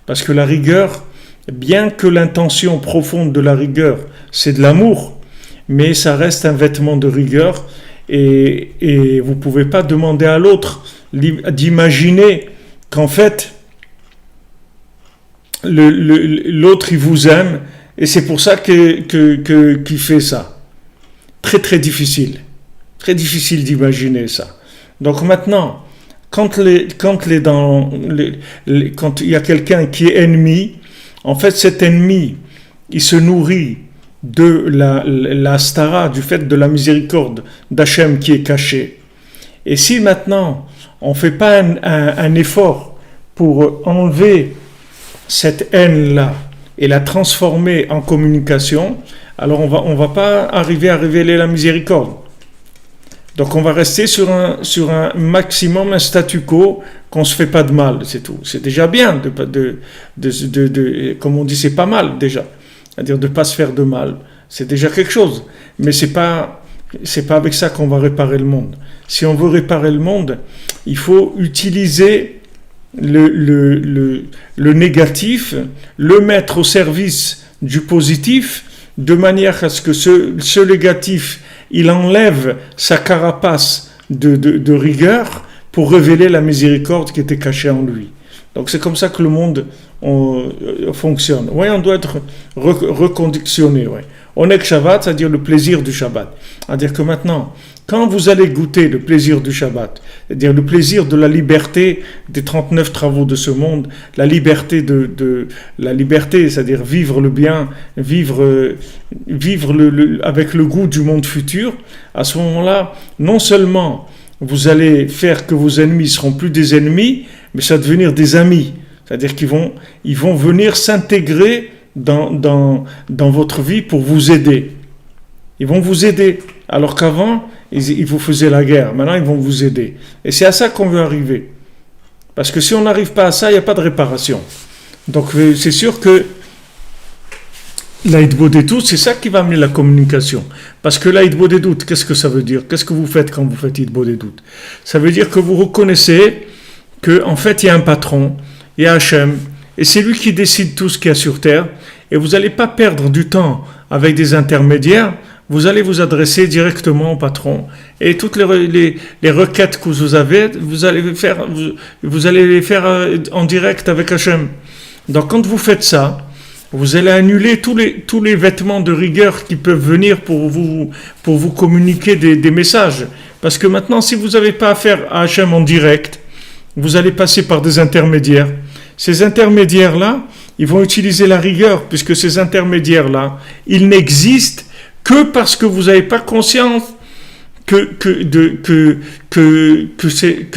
Parce que la rigueur, bien que l'intention profonde de la rigueur, c'est de l'amour, mais ça reste un vêtement de rigueur et vous ne pouvez pas demander à l'autre d'imaginer qu'en fait, l'autre il vous aime et c'est pour ça qu'il fait ça. Très très difficile d'imaginer ça. Donc maintenant, quand il y a quelqu'un qui est ennemi, en fait cet ennemi, il se nourrit de la stara, du fait de la miséricorde d'Hachem qui est cachée. Et si maintenant on ne fait pas un effort pour enlever cette haine-là et la transformer en communication, alors on va pas arriver à révéler la miséricorde. Donc on va rester sur un maximum, un statu quo, qu'on ne se fait pas de mal, c'est tout. C'est déjà bien, comme on dit, c'est pas mal déjà. C'est-à-dire de ne pas se faire de mal. C'est déjà quelque chose. Mais c'est pas avec ça qu'on va réparer le monde. Si on veut réparer le monde, il faut utiliser le négatif, le mettre au service du positif, de manière à ce que ce négatif, il enlève sa carapace de rigueur pour révéler la miséricorde qui était cachée en lui. Donc c'est comme ça que le monde fonctionne. Ouais, on doit être reconditionné. Ouais. Onek Shabbat, c'est-à-dire le plaisir du Shabbat. C'est-à-dire que maintenant, quand vous allez goûter le plaisir du Shabbat, c'est-à-dire le plaisir de la liberté des 39 travaux de ce monde, la liberté la liberté, c'est-à-dire vivre le bien, vivre avec le goût du monde futur, à ce moment-là, non seulement vous allez faire que vos ennemis ne seront plus des ennemis, mais ça va devenir des amis. C'est-à-dire qu'ils vont venir s'intégrer dans votre vie pour vous aider. Ils vont vous aider. Alors qu'avant, ils vous faisaient la guerre. Maintenant, ils vont vous aider. Et c'est à ça qu'on veut arriver. Parce que si on n'arrive pas à ça, il n'y a pas de réparation. Donc, c'est sûr que l'Aïdbodédout, c'est ça qui va amener la communication. Parce que l'Aïdbodédout, qu'est-ce que ça veut dire? Qu'est-ce que vous faites quand vous faites Aïdbodédout? Ça veut dire que vous reconnaissez qu'en fait, il y a un patron, il y a Hachem, et c'est lui qui décide tout ce qu'il y a sur terre, et vous n'allez pas perdre du temps avec des intermédiaires, vous allez vous adresser directement au patron. Et toutes les requêtes que vous avez, vous allez les faire en direct avec Hachem. Donc quand vous faites ça, vous allez annuler tous les vêtements de rigueur qui peuvent venir pour vous communiquer des messages. Parce que maintenant, si vous n'avez pas affaire à Hachem en direct, vous allez passer par des intermédiaires. Ces intermédiaires-là, ils vont utiliser la rigueur, puisque ces intermédiaires-là, ils n'existent que parce que vous n'avez pas conscience que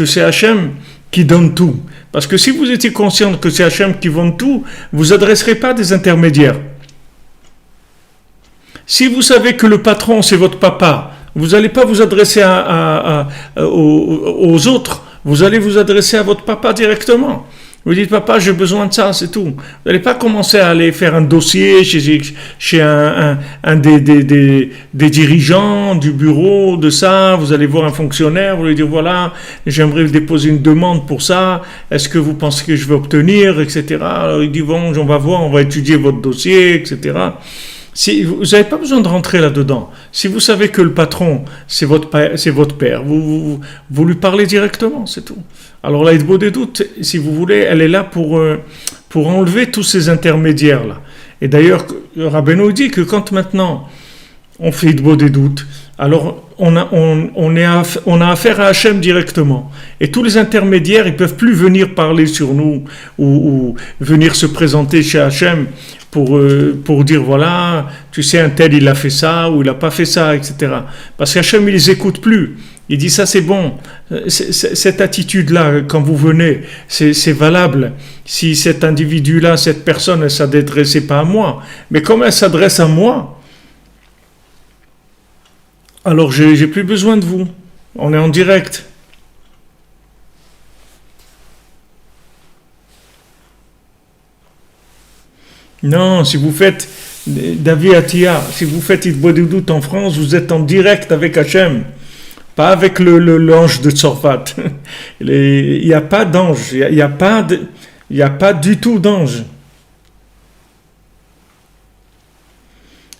c'est Hachem qui donne tout. Parce que si vous étiez conscient que c'est Hachem qui donne tout, vous n'adresserez pas des intermédiaires. Si vous savez que le patron c'est votre papa, vous n'allez pas vous adresser aux autres, vous allez vous adresser à votre papa directement. Vous dites, papa, j'ai besoin de ça, c'est tout. Vous n'allez pas commencer à aller faire un dossier chez un des dirigeants du bureau de ça. Vous allez voir un fonctionnaire, vous lui dire, voilà, j'aimerais déposer une demande pour ça. Est-ce que vous pensez que je vais obtenir, etc. Alors il dit, bon, on va voir, on va étudier votre dossier, etc. Si, vous n'avez pas besoin de rentrer là-dedans. Si vous savez que le patron, c'est votre père, vous lui parlez directement, c'est tout. Alors la hitbo des doutes, si vous voulez, elle est là pour enlever tous ces intermédiaires-là. Et d'ailleurs, Rabbeinu dit que quand maintenant on fait hitbo des doutes, alors on a affaire à Hachem directement. Et tous les intermédiaires, ils ne peuvent plus venir parler sur nous ou venir se présenter chez Hachem pour dire voilà, tu sais, un tel il a fait ça ou il n'a pas fait ça, etc. Parce qu'Hachem il les écoute plus. Il dit ça c'est bon, cette attitude-là quand vous venez, c'est valable. Si cet individu-là, cette personne, elle ne s'adressait pas à moi, mais comme elle s'adresse à moi, alors j'ai plus besoin de vous. On est en direct. Non, si vous faites David Atia, si vous faites Hitbo des doutes en France, vous êtes en direct avec Hachem, pas avec l'ange de Tzorvat. Il n'y a pas d'ange, il n'y a pas du tout d'ange.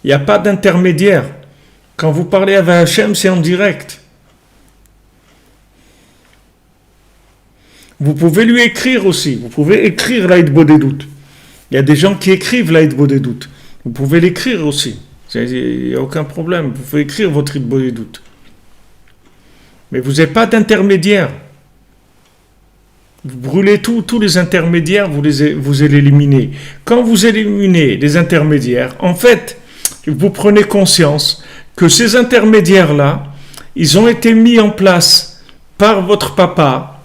Il n'y a pas d'intermédiaire. Quand vous parlez avec Hachem, c'est en direct. Vous pouvez lui écrire aussi, vous pouvez écrire la Hitbo des doutes. Il y a des gens qui écrivent la Hitbo des doutes. Vous pouvez l'écrire aussi. Il n'y a aucun problème. Vous pouvez écrire votre Hitbo des doutes. Mais vous n'avez pas d'intermédiaire. Vous brûlez tous les intermédiaires, vous les éliminez. Quand vous éliminez les intermédiaires, en fait, vous prenez conscience que ces intermédiaires-là, ils ont été mis en place par votre papa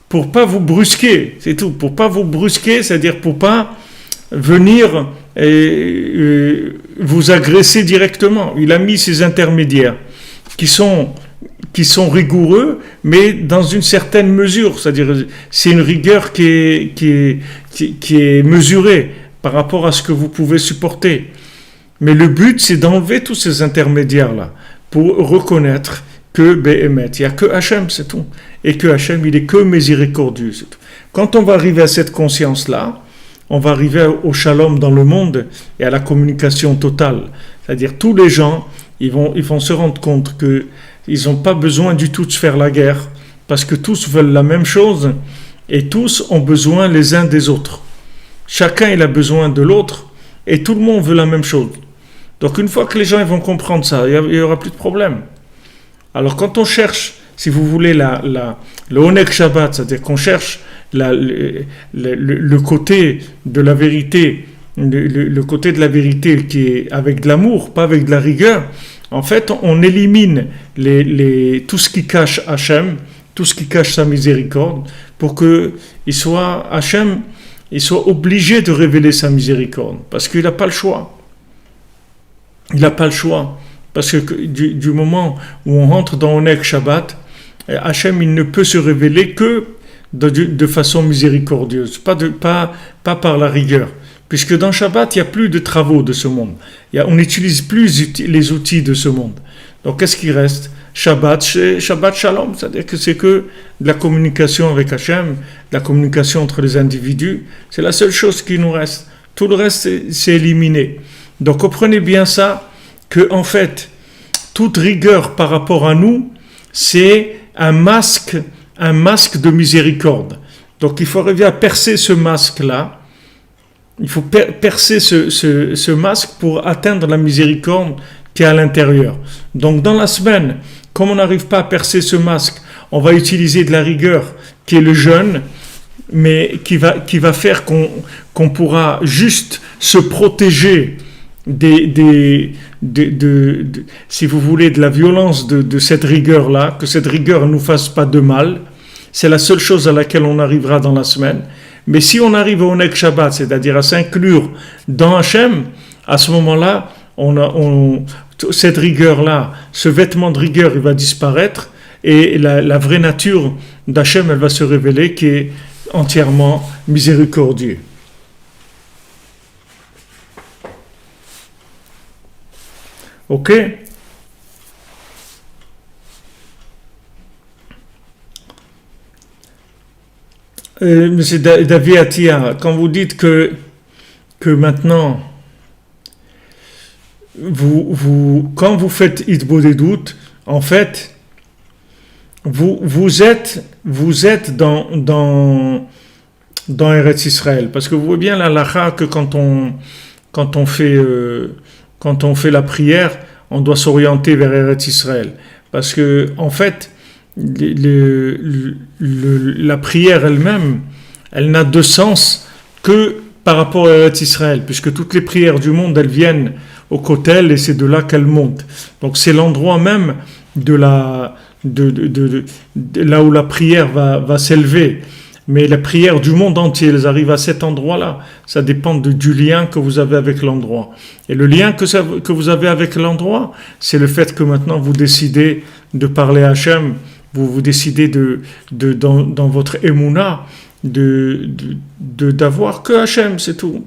pour pas vous brusquer. C'est tout. Pour pas vous brusquer, c'est-à-dire pour pas venir vous agresser directement. Il a mis ces intermédiaires qui sont rigoureux, mais dans une certaine mesure. C'est-à-dire, c'est une rigueur qui est mesurée par rapport à ce que vous pouvez supporter. Mais le but, c'est d'enlever tous ces intermédiaires-là pour reconnaître que Béhémet, il n'y a que Hachem, c'est tout. Et que Hachem, il est que miséricordieux, c'est tout. Quand on va arriver à cette conscience-là, on va arriver au shalom dans le monde et à la communication totale. C'est-à-dire, tous les gens, ils vont se rendre compte qu'ils n'ont pas besoin du tout de se faire la guerre, parce que tous veulent la même chose et tous ont besoin les uns des autres. Chacun il a besoin de l'autre et tout le monde veut la même chose. Donc une fois que les gens ils vont comprendre ça, il n'y aura plus de problème. Alors quand on cherche, si vous voulez, le Oneg Shabbat, c'est-à-dire qu'on cherche le côté de la vérité, le côté de la vérité qui est avec de l'amour, pas avec de la rigueur, en fait, on élimine tout ce qui cache Hachem, tout ce qui cache sa miséricorde, pour que Hachem soit obligé de révéler sa miséricorde, parce qu'il n'a pas le choix. Il n'a pas le choix, parce que du moment où on rentre dans Oneg Shabbat, Hachem il ne peut se révéler que de façon miséricordieuse, pas par la rigueur. Puisque dans Shabbat, il n'y a plus de travaux de ce monde. On n'utilise plus les outils de ce monde. Donc, qu'est-ce qui reste ? Shabbat Shalom, c'est-à-dire que c'est que de la communication avec Hachem, de la communication entre les individus, c'est la seule chose qui nous reste. Tout le reste, c'est éliminé. Donc comprenez bien ça, que en fait, toute rigueur par rapport à nous, c'est un masque de miséricorde. Donc il faut arriver à percer ce masque-là. Il faut percer ce masque pour atteindre la miséricorde qui est à l'intérieur. Donc dans la semaine, comme on n'arrive pas à percer ce masque, on va utiliser de la rigueur qui est le jeûne, mais qui va faire qu'on pourra juste se protéger si vous voulez, de la violence de cette rigueur-là, que cette rigueur ne nous fasse pas de mal. C'est la seule chose à laquelle on arrivera dans la semaine. Mais si on arrive au Oneg Shabbat, c'est-à-dire à s'inclure dans Hachem, à ce moment-là, cette rigueur-là, ce vêtement de rigueur, il va disparaître et la vraie nature d'Hachem, elle va se révéler, qui est entièrement miséricordieux. Ok? Monsieur David Attia, quand vous dites que maintenant, quand vous faites Hitbodedut, en fait, vous êtes dans Eretz Israël. Parce que vous voyez bien la halakha que quand on fait la prière, on doit s'orienter vers Eretz Israël. Parce que, en fait, la prière elle-même, elle n'a de sens que par rapport à Eretz Israël, puisque toutes les prières du monde, elles viennent au Kotel et c'est de là qu'elles montent. Donc c'est l'endroit même de là où la prière va s'élever. Mais la prière du monde entier, elles arrivent à cet endroit-là. Ça dépend du lien que vous avez avec l'endroit. Et le lien que vous avez avec l'endroit, c'est le fait que maintenant vous décidez de parler à Hachem, vous décidez dans votre émouna d'avoir que Hachem, c'est tout.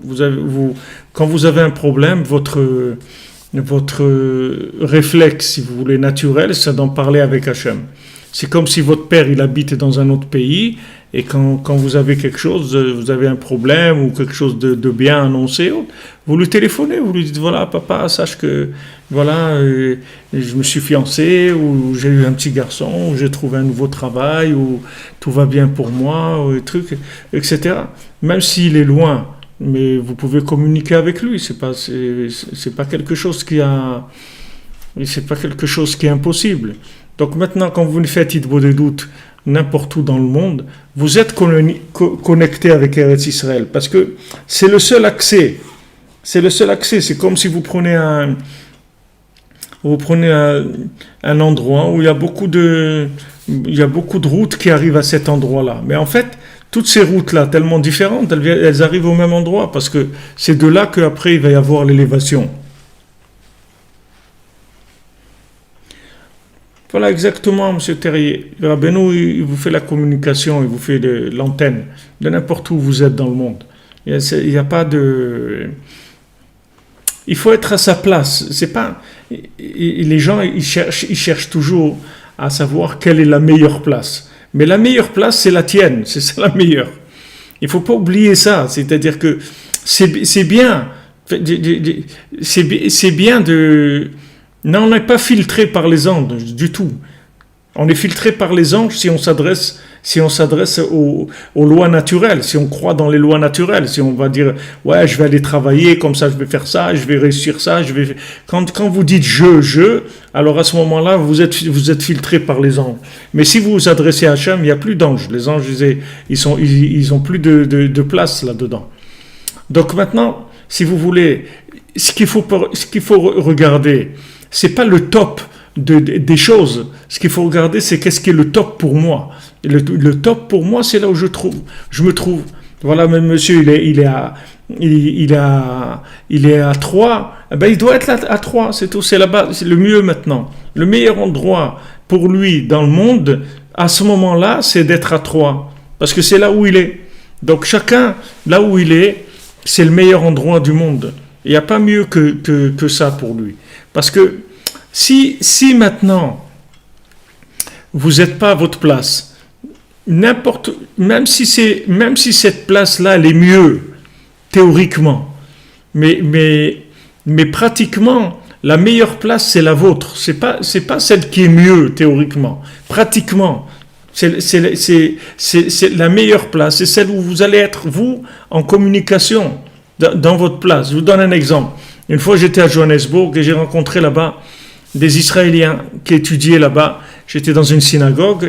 Quand vous avez un problème, votre réflexe, si vous voulez, naturel, c'est d'en parler avec Hachem. C'est comme si votre père, il habite dans un autre pays, et quand vous avez quelque chose, vous avez un problème ou quelque chose de bien annoncé, vous lui téléphonez, vous lui dites, voilà, papa, sache que, voilà, je me suis fiancé, ou j'ai eu un petit garçon, ou j'ai trouvé un nouveau travail, ou tout va bien pour moi, ou des trucs, etc. Même s'il est loin, mais vous pouvez communiquer avec lui, c'est pas quelque chose c'est pas quelque chose qui est impossible. Donc maintenant, quand vous faites Hitbodedut n'importe où dans le monde, vous êtes connecté avec Eretz Israël, parce que c'est le seul accès. C'est le seul accès. C'est comme si vous prenez un endroit où il y a beaucoup de routes qui arrivent à cet endroit-là. Mais en fait, toutes ces routes-là, tellement différentes, elles arrivent au même endroit, parce que c'est de là qu'après il va y avoir l'élévation. Voilà exactement, M. Terrier. Le Rabbeinu, il vous fait la communication, il vous fait l'antenne de n'importe où vous êtes dans le monde. Il n'y a pas de... Il faut être à sa place. C'est pas... Les gens, ils cherchent toujours à savoir quelle est la meilleure place. Mais la meilleure place, c'est la tienne. C'est ça la meilleure. Il ne faut pas oublier ça. C'est-à-dire que c'est bien. C'est bien de... Non, on n'est pas filtré par les anges du tout. On est filtré par les anges si on s'adresse aux lois naturelles, si on croit dans les lois naturelles, si on va dire ouais, je vais aller travailler comme ça, je vais faire ça, je vais réussir ça, quand vous dites je, alors à ce moment-là vous êtes filtré par les anges. Mais si vous vous adressez à Hachem, il n'y a plus d'anges. Les anges ils ont plus de place là-dedans. Donc maintenant, si vous voulez, ce qu'il faut regarder, c'est pas le top des choses. Ce qu'il faut regarder, c'est qu'est-ce qui est le top pour moi. Et le top pour moi, c'est là où je me trouve. Voilà, même monsieur, il est à 3. Eh ben, il doit être là à 3, c'est tout. C'est là-bas, c'est le mieux maintenant. Le meilleur endroit pour lui dans le monde, à ce moment-là, c'est d'être à 3. Parce que c'est là où il est. Donc chacun, là où il est, c'est le meilleur endroit du monde. Il n'y a pas mieux que ça pour lui. Parce que si maintenant, vous n'êtes pas à votre place. Même si cette place-là, elle est mieux, théoriquement, mais pratiquement, la meilleure place, c'est la vôtre. C'est pas celle qui est mieux, théoriquement. Pratiquement, c'est la meilleure place. C'est celle où vous allez être, vous, en communication, dans votre place. Je vous donne un exemple. Une fois, j'étais à Johannesburg et j'ai rencontré là-bas des Israéliens qui étudiaient là-bas. J'étais dans une synagogue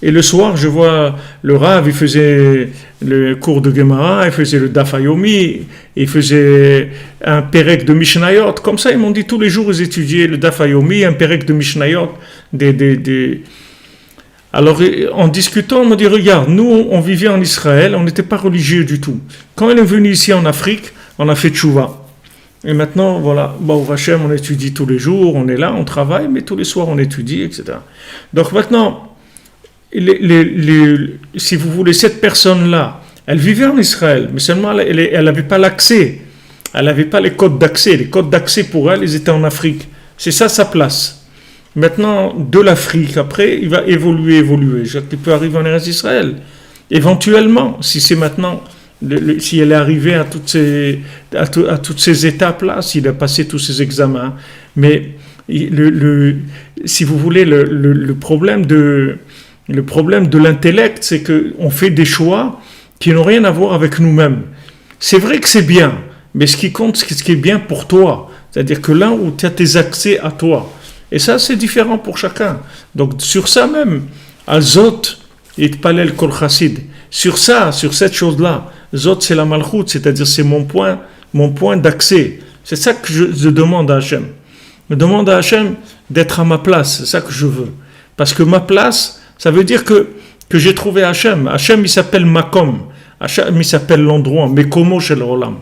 et le soir, je vois le Rav, il faisait le cours de Gemara, il faisait le Daf Yomi, il faisait un Perek de Mishnayot. Comme ça, ils m'ont dit tous les jours, ils étudiaient le Daf Yomi, un Perek de Mishnayot. Alors, en discutant, on m'a dit, regarde, nous, on vivait en Israël, on n'était pas religieux du tout. Quand on est venu ici en Afrique, on a fait tchouva. Et maintenant, voilà, au Vachem, on étudie tous les jours, on est là, on travaille, mais tous les soirs, on étudie, etc. Donc maintenant, si vous voulez, cette personne-là, elle vivait en Israël, mais seulement elle n'avait pas l'accès. Elle n'avait pas les codes d'accès. Les codes d'accès pour elle, ils étaient en Afrique. C'est ça sa place. Maintenant, de l'Afrique, après, il va évoluer. Il peut arriver en Israël. Éventuellement, si c'est maintenant, si elle est arrivée à toutes ces étapes-là, s'il a passé tous ces examens. Mais si vous voulez, le problème de l'intellect, c'est qu'on fait des choix qui n'ont rien à voir avec nous-mêmes. C'est vrai que c'est bien, mais ce qui compte, c'est ce qui est bien pour toi. C'est-à-dire que là où tu as tes accès à toi. Et ça, c'est différent pour chacun. Donc, sur ça même, Azot et Palel Kol Chassid, sur cette chose-là, Zot, c'est la Malchut, c'est-à-dire c'est mon point d'accès. C'est ça que je demande à Hachem. Je demande à Hachem d'être à ma place, c'est ça que je veux. Parce que ma place, ça veut dire que j'ai trouvé Hachem. Hachem, il s'appelle Makom. Hachem, il s'appelle l'endroit. Mekomo shel Olam.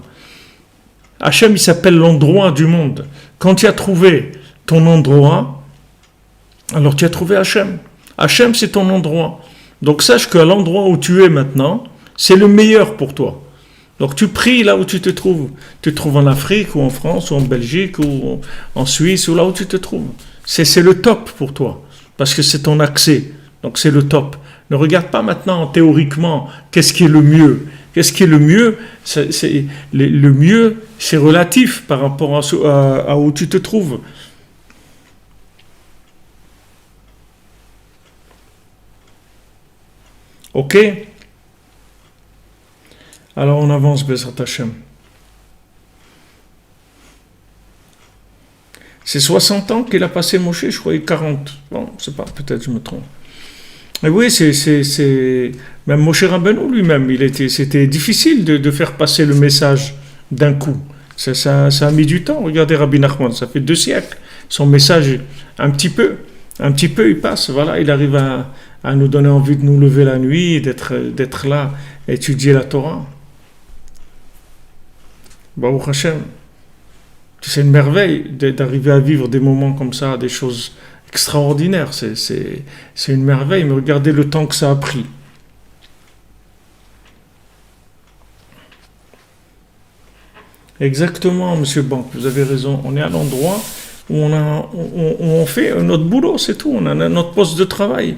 Hachem, il s'appelle l'endroit du monde. Quand tu as trouvé ton endroit, alors tu as trouvé Hachem. Hachem, c'est ton endroit. Donc sache qu'à l'endroit où tu es maintenant, c'est le meilleur pour toi. Donc tu pries là où tu te trouves. Tu te trouves en Afrique ou en France ou en Belgique ou en Suisse ou là où tu te trouves. C'est le top pour toi. Parce que c'est ton accès. Donc c'est le top. Ne regarde pas maintenant théoriquement qu'est-ce qui est le mieux. Qu'est-ce qui est le mieux? Le mieux, c'est relatif par rapport à où tu te trouves. Ok? Alors on avance, Bezrat Hashem. C'est 60 ans qu'il a passé Moshe, je croyais 40. Bon, je sais pas, peut-être je me trompe. Mais oui, même Moshe Rabbeinu lui-même, c'était difficile de faire passer le message d'un coup. Ça a mis du temps. Regardez Rabbi Nachman, ça fait 2 siècles. Son message, un petit peu, il passe. Voilà, il arrive à nous donner envie de nous lever la nuit, d'être là, étudier la Torah. Baruch Hashem. C'est une merveille d'arriver à vivre des moments comme ça, des choses extraordinaires. C'est une merveille, mais regardez le temps que ça a pris. Exactement, Monsieur Banque, vous avez raison. On est à l'endroit où on fait notre boulot, c'est tout. On a notre poste de travail.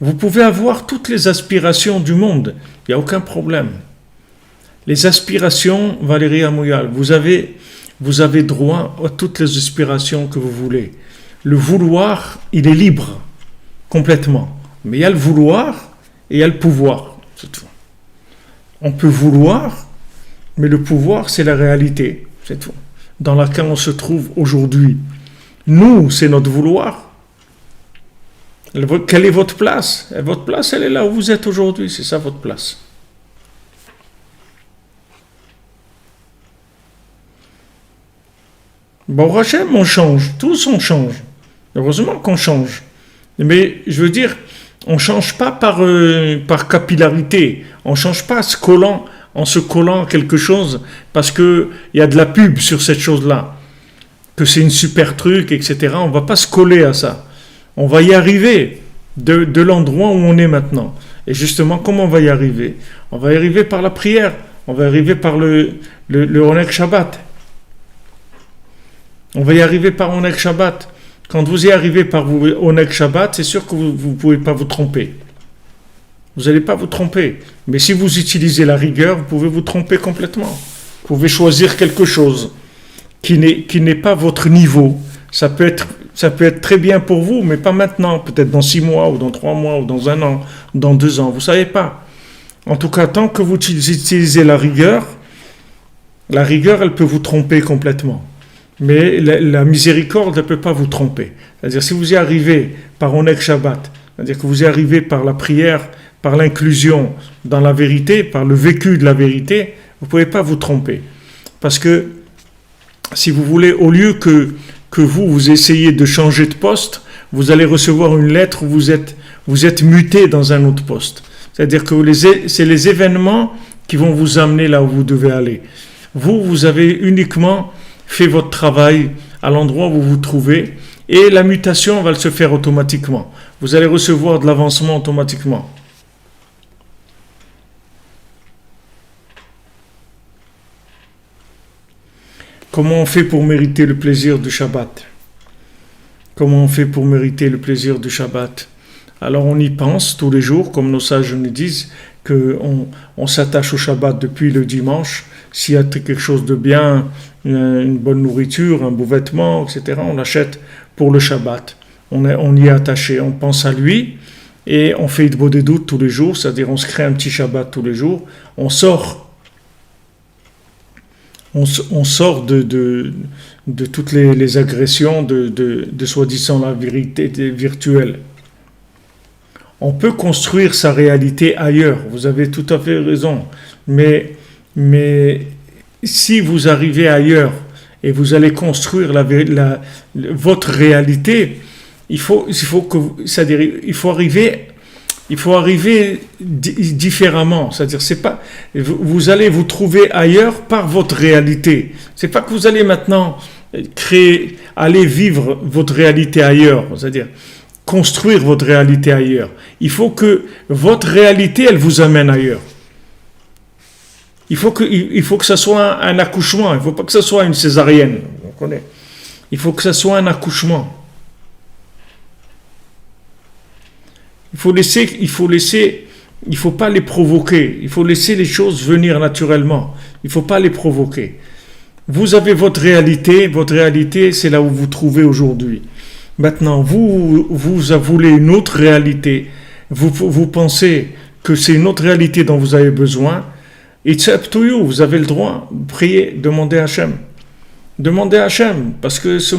Vous pouvez avoir toutes les aspirations du monde, il n'y a aucun problème. Les aspirations, Valérie Amouyal, vous avez droit à toutes les aspirations que vous voulez. Le vouloir, il est libre, complètement. Mais il y a le vouloir et il y a le pouvoir, c'est tout. On peut vouloir, mais le pouvoir, c'est la réalité, c'est tout. Dans laquelle on se trouve aujourd'hui. Nous, c'est notre vouloir. Quelle est votre place? Votre place, elle est là où vous êtes aujourd'hui, c'est ça votre place. Bon, Hachem, on change, tous on change. Heureusement qu'on change. Mais je veux dire, on ne change pas par capillarité. On ne change pas en se collant à quelque chose parce qu'il y a de la pub sur cette chose-là. Que c'est une super truc, etc. On ne va pas se coller à ça. On va y arriver de l'endroit où on est maintenant. Et justement, comment on va y arriver? On va y arriver par la prière. On va y arriver par le Oneg Shabbat. On va y arriver par Oneg Shabbat. Quand vous y arrivez par vous Oneg Shabbat, c'est sûr que vous ne pouvez pas vous tromper. Vous n'allez pas vous tromper. Mais si vous utilisez la rigueur, vous pouvez vous tromper complètement. Vous pouvez choisir quelque chose qui n'est pas votre niveau. Ça peut être très bien pour vous, mais pas maintenant. Peut-être dans 6 mois, ou dans 3 mois, ou dans 1 an, ou dans 2 ans. Vous ne savez pas. En tout cas, tant que vous utilisez la rigueur, elle peut vous tromper complètement. Mais la miséricorde ne peut pas vous tromper. C'est-à-dire, si vous y arrivez par Oneg Shabbat, c'est-à-dire que vous y arrivez par la prière, par l'inclusion dans la vérité, par le vécu de la vérité, vous ne pouvez pas vous tromper. Parce que, si vous voulez, au lieu que vous essayez de changer de poste, vous allez recevoir une lettre où vous êtes muté dans un autre poste. C'est-à-dire que c'est les événements qui vont vous amener là où vous devez aller. Vous avez uniquement fait votre travail à l'endroit où vous vous trouvez et la mutation va se faire automatiquement. Vous allez recevoir de l'avancement automatiquement. Comment on fait pour mériter le plaisir du Shabbat? Comment on fait pour mériter le plaisir du Shabbat? Alors on y pense tous les jours, comme nos sages nous disent, qu'on s'attache au Shabbat depuis le dimanche. S'il y a quelque chose de bien, une bonne nourriture, un beau vêtement, etc., on l'achète pour le Shabbat. On y est attaché, on pense à lui et on fait Idbo des doutes tous les jours, c'est-à-dire on se crée un petit Shabbat tous les jours. On sort de toutes les agressions de soi-disant la vérité virtuelle. On peut construire sa réalité ailleurs, vous avez tout à fait raison, mais si vous arrivez ailleurs et vous allez construire votre réalité, il faut arriver différemment, c'est-à-dire vous allez vous trouver ailleurs par votre réalité. C'est pas que vous allez maintenant aller vivre votre réalité ailleurs, c'est-à-dire construire votre réalité ailleurs. Il faut que votre réalité, elle vous amène ailleurs. Il faut que ça soit un accouchement, il ne faut pas que ça soit une césarienne, on connaît. Il faut que ça soit un accouchement. Il faut pas les provoquer. Il faut laisser les choses venir naturellement. Il ne faut pas les provoquer. Vous avez votre réalité, c'est là où vous vous trouvez aujourd'hui. Maintenant, vous voulez une autre réalité. Vous pensez que c'est une autre réalité dont vous avez besoin. It's up to you. Vous avez le droit. Priez, demandez à Hachem. Demandez à Hachem. Parce que ce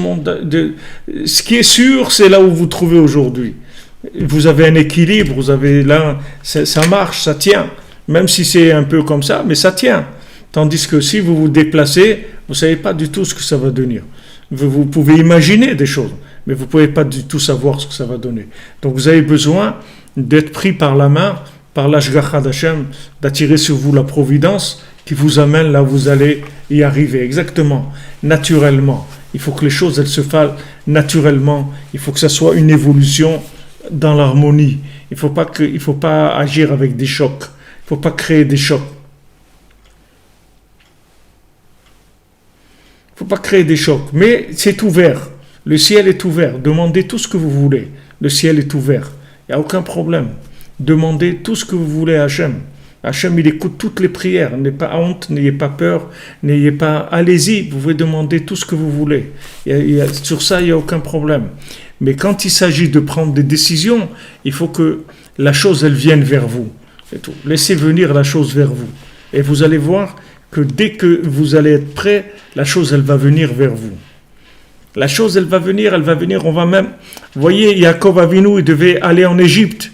qui est sûr, c'est là où vous vous trouvez aujourd'hui. Vous avez un équilibre, vous avez là, ça marche, ça tient. Même si c'est un peu comme ça, mais ça tient. Tandis que si vous vous déplacez, vous ne savez pas du tout ce que ça va devenir. Vous pouvez imaginer des choses, mais vous ne pouvez pas du tout savoir ce que ça va donner. Donc vous avez besoin d'être pris par la main, par l'Ashgacha d'Hachem, d'attirer sur vous la providence qui vous amène là où vous allez y arriver. Exactement, naturellement. Il faut que les choses, elles se fassent naturellement. Il faut que ça soit une évolution dans l'harmonie. Il faut pas agir avec des chocs. Il faut pas créer des chocs. Il faut pas créer des chocs. Mais c'est ouvert. Le ciel est ouvert. Demandez tout ce que vous voulez. Le ciel est ouvert. Il n'y a aucun problème. Demandez tout ce que vous voulez à Hachem. Hachem, il écoute toutes les prières. N'ayez pas honte, n'ayez pas peur, allez-y, vous pouvez demander tout ce que vous voulez. Sur ça, il n'y a aucun problème. Mais quand il s'agit de prendre des décisions, il faut que la chose, elle vienne vers vous. C'est tout. Laissez venir la chose vers vous. Et vous allez voir que dès que vous allez être prêt, la chose, elle va venir vers vous. La chose, elle va venir, on va même... Vous voyez, Yaakov Avinu, il devait aller en Égypte.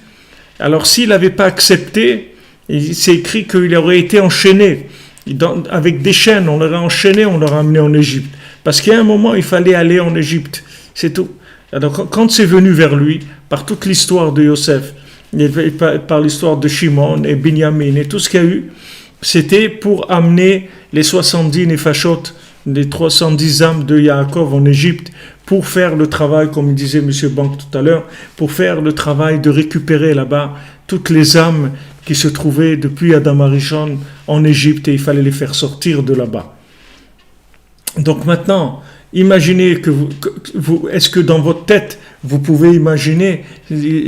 Alors, s'il n'avait pas accepté, c'est écrit qu'il aurait été enchaîné. Avec des chaînes, on l'aurait enchaîné, on l'aurait amené en Égypte. Parce qu'à un moment, il fallait aller en Égypte. C'est tout. Alors, quand c'est venu vers lui, par toute l'histoire de Yosef, par l'histoire de Shimon et Binyamin et tout ce qu'il y a eu, c'était pour amener les 70 Nefashot, les 310 âmes de Yaakov en Égypte, pour faire le travail, comme disait M. Bank tout à l'heure, pour faire le travail de récupérer là-bas toutes les âmes qui se trouvaient depuis Adam Arishon en Égypte, et il fallait les faire sortir de là-bas. Donc maintenant, Imaginez est-ce que dans votre tête, vous pouvez imaginer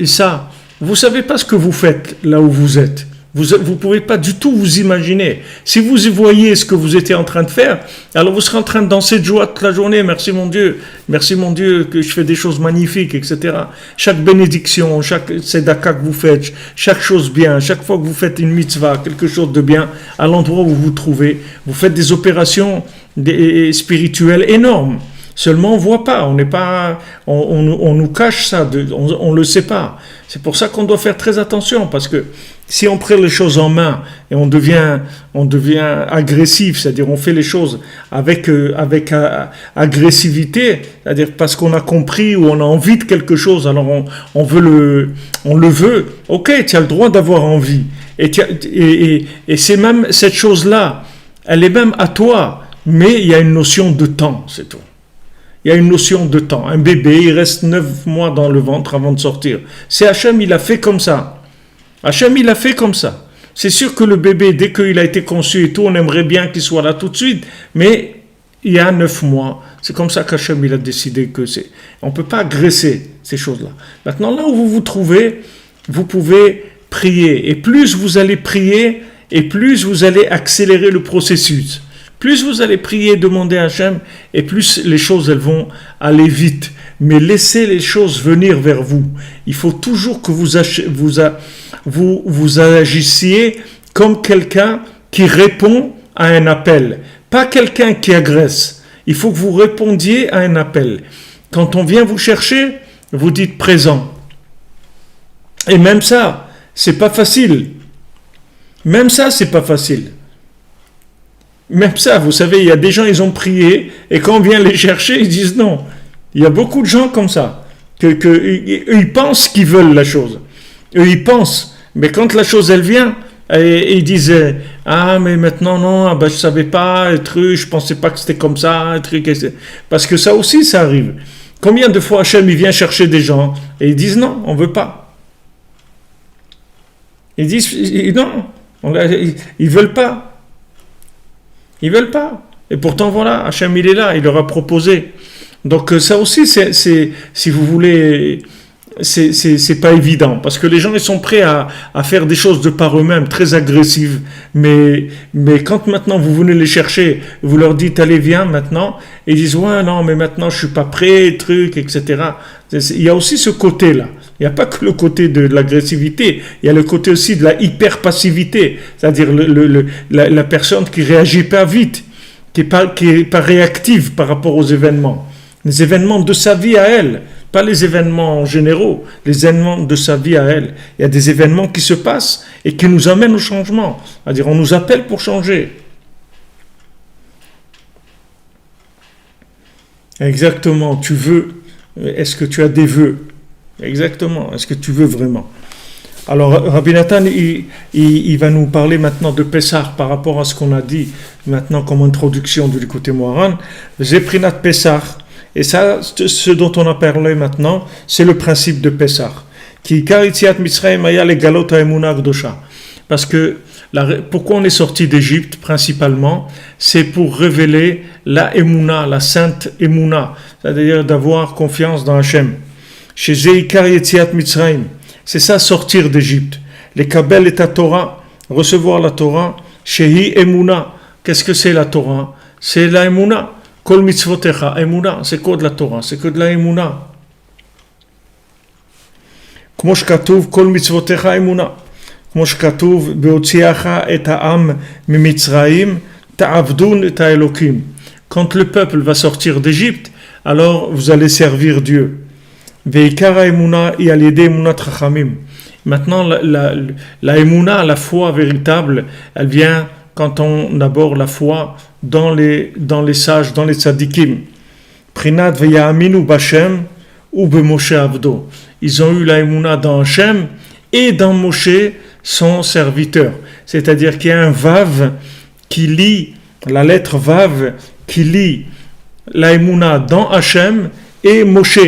ça? Vous savez pas ce que vous faites là où vous êtes. Vous pouvez pas du tout vous imaginer. Si vous voyez ce que vous étiez en train de faire, alors vous serez en train de danser de joie toute la journée. Merci mon Dieu que je fais des choses magnifiques, etc. Chaque bénédiction, chaque tzedaka que vous faites, chaque chose bien, chaque fois que vous faites une mitzvah, quelque chose de bien, à l'endroit où vous vous trouvez, vous faites des opérations spirituelles énormes. Seulement on voit pas, on nous cache ça, on le sait pas. C'est pour ça qu'on doit faire très attention, parce que si on prend les choses en main et on devient agressif, c'est-à-dire on fait les choses avec agressivité, c'est-à-dire parce qu'on a compris ou on a envie de quelque chose, alors on le veut. Ok, tu as le droit d'avoir envie, et c'est même cette chose-là, elle est même à toi, mais il y a une notion de temps, c'est tout. Il y a une notion de temps. Un bébé, il reste 9 mois dans le ventre avant de sortir. C'est Hachem, il a fait comme ça. Hachem, il a fait comme ça. C'est sûr que le bébé, dès qu'il a été conçu et tout, on aimerait bien qu'il soit là tout de suite, mais il y a 9 mois. C'est comme ça qu'Hachem, il a décidé que c'est. On ne peut pas agresser ces choses-là. Maintenant, là où vous vous trouvez, vous pouvez prier. Et plus vous allez prier, et plus vous allez accélérer le processus. Plus vous allez prier, demander à Hachem, et plus les choses elles vont aller vite. Mais laissez les choses venir vers vous. Il faut toujours que vous agissiez comme quelqu'un qui répond à un appel. Pas quelqu'un qui agresse. Il faut que vous répondiez à un appel. Quand on vient vous chercher, vous dites présent. Et même ça, c'est pas facile. Même ça, c'est pas facile. Même ça, vous savez, il y a des gens, ils ont prié, et quand on vient les chercher, ils disent non. Il y a beaucoup de gens comme ça, ils pensent qu'ils veulent la chose. Eux, ils pensent, mais quand la chose, elle vient, et ils disent, ah, mais maintenant, non, je savais pas, un truc, je pensais pas que c'était comme ça, un truc, parce que ça aussi, ça arrive. Combien de fois Hachem, il vient chercher des gens, et ils disent non, on veut pas. Ils disent, non, ils veulent pas. Ils veulent pas. Et pourtant, voilà, Hachem, il est là, il leur a proposé. Donc, ça aussi, c'est si vous voulez, c'est pas évident. Parce que les gens, ils sont prêts à faire des choses de par eux-mêmes, très agressives. Mais quand maintenant vous venez les chercher, vous leur dites, allez, viens maintenant, et ils disent, ouais, non, mais maintenant, je suis pas prêt, truc, etc. Il y a aussi ce côté-là. Il n'y a pas que le côté de l'agressivité, il y a le côté aussi de la hyper-passivité, c'est-à-dire la personne qui ne réagit pas vite, qui est pas réactive par rapport aux événements. Les événements de sa vie à elle, pas les événements généraux, les événements de sa vie à elle. Il y a des événements qui se passent et qui nous amènent au changement, c'est-à-dire on nous appelle pour changer. Exactement, tu veux, est-ce que tu as des vœux? Exactement. Est-ce que tu veux vraiment? Alors, Rabbi Nathan, il va nous parler maintenant de Pessah par rapport à ce qu'on a dit maintenant comme introduction du côté Moharan. Zeprinat Pessah. Et ça, ce dont on a parlé maintenant, c'est le principe de Pessah. Qui karitziat Mitzrayim aya legalot ha'emuna gdosha. Parce que pourquoi on est sorti d'Égypte principalement, c'est pour révéler la Emouna, la sainte Emouna, c'est-à-dire d'avoir confiance dans Hachem. Chez Zeikar Yetziat Mitzrayim, c'est ça sortir d'Égypte. Les Kabel et ta Torah, recevoir la Torah. Shehi Emouna, qu'est-ce que c'est la Torah? C'est la Emouna. Kol mitzvotecha, Emouna, c'est quoi de la Torah? C'est que de la Emouna. Kmo shkatuv kol mitzvotecha Emouna. Kmo shkatuv beotziacha et ha'am mimitzrayim ta'avdun et ha'elokim. Quand le peuple va sortir d'Égypte, alors vous allez servir Dieu. Maintenant, la Emouna, la foi véritable, elle vient quand on aborde la foi dans les sages, dans les tzadikim. Prinat veyaminu b'Hashem ou b'Moshe avdo. Ils ont eu la Emouna dans Hachem et dans Moshe, son serviteur. C'est-à-dire qu'il y a un vav qui lie, la lettre vav qui lie la Emouna dans Hachem et Moshe.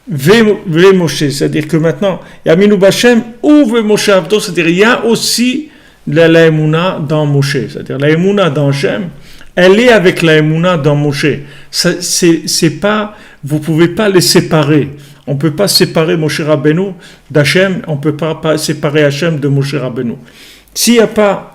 Ve Moshe, c'est-à-dire que maintenant, Yaminu B'Hashem ou Ve Moshe Avdo, c'est-à-dire il y a aussi la Emouna dans Moshe, c'est-à-dire la Emouna dans Hachem elle est avec la Emouna dans Moshe. C'est pas, vous pouvez pas les séparer. On peut pas séparer Moshe Rabbeinu d'Hachem, on peut pas séparer Hachem de Moshe Rabbeinu. S'il y a pas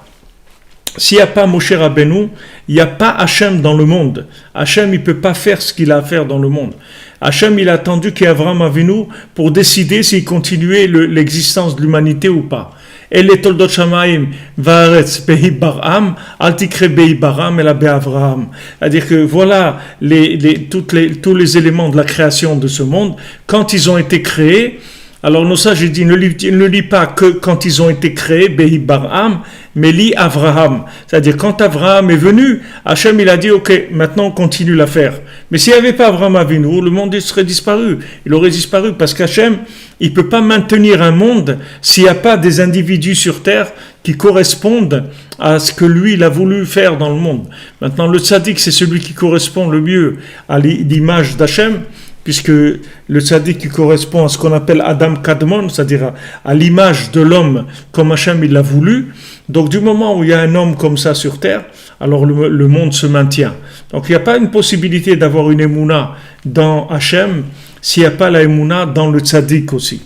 Moshe Rabbeinu, il n'y a pas Hachem dans le monde. Hachem, il peut pas faire ce qu'il a à faire dans le monde. Hachem, il a attendu qu'il y ait Avraham Avinu pour décider s'il continuait l'existence de l'humanité ou pas. Et les toldot shamayim va'aretz behi baram, al tikre behi baram et la be'avraham. C'est-à-dire que voilà tous les éléments de la création de ce monde, quand ils ont été créés. Alors nos sages disent, ne lis pas que quand ils ont été créés, behi baram, mais lis Avraham. C'est-à-dire quand Avraham est venu, Hachem il a dit ok, maintenant on continue l'affaire. Mais s'il n'y avait pas Avraham Avinu, le monde serait disparu. Il aurait disparu parce qu'Hachem, il ne peut pas maintenir un monde s'il n'y a pas des individus sur terre qui correspondent à ce que lui il a voulu faire dans le monde. Maintenant le tzaddik c'est celui qui correspond le mieux à l'image d'Hachem, puisque le tzaddik qui correspond à ce qu'on appelle Adam Kadmon, c'est-à-dire à l'image de l'homme comme Hachem il l'a voulu. Donc du moment où il y a un homme comme ça sur terre, alors le monde se maintient. Donc il n'y a pas une possibilité d'avoir une émouna dans Hachem s'il n'y a pas la émouna dans le tzaddik aussi.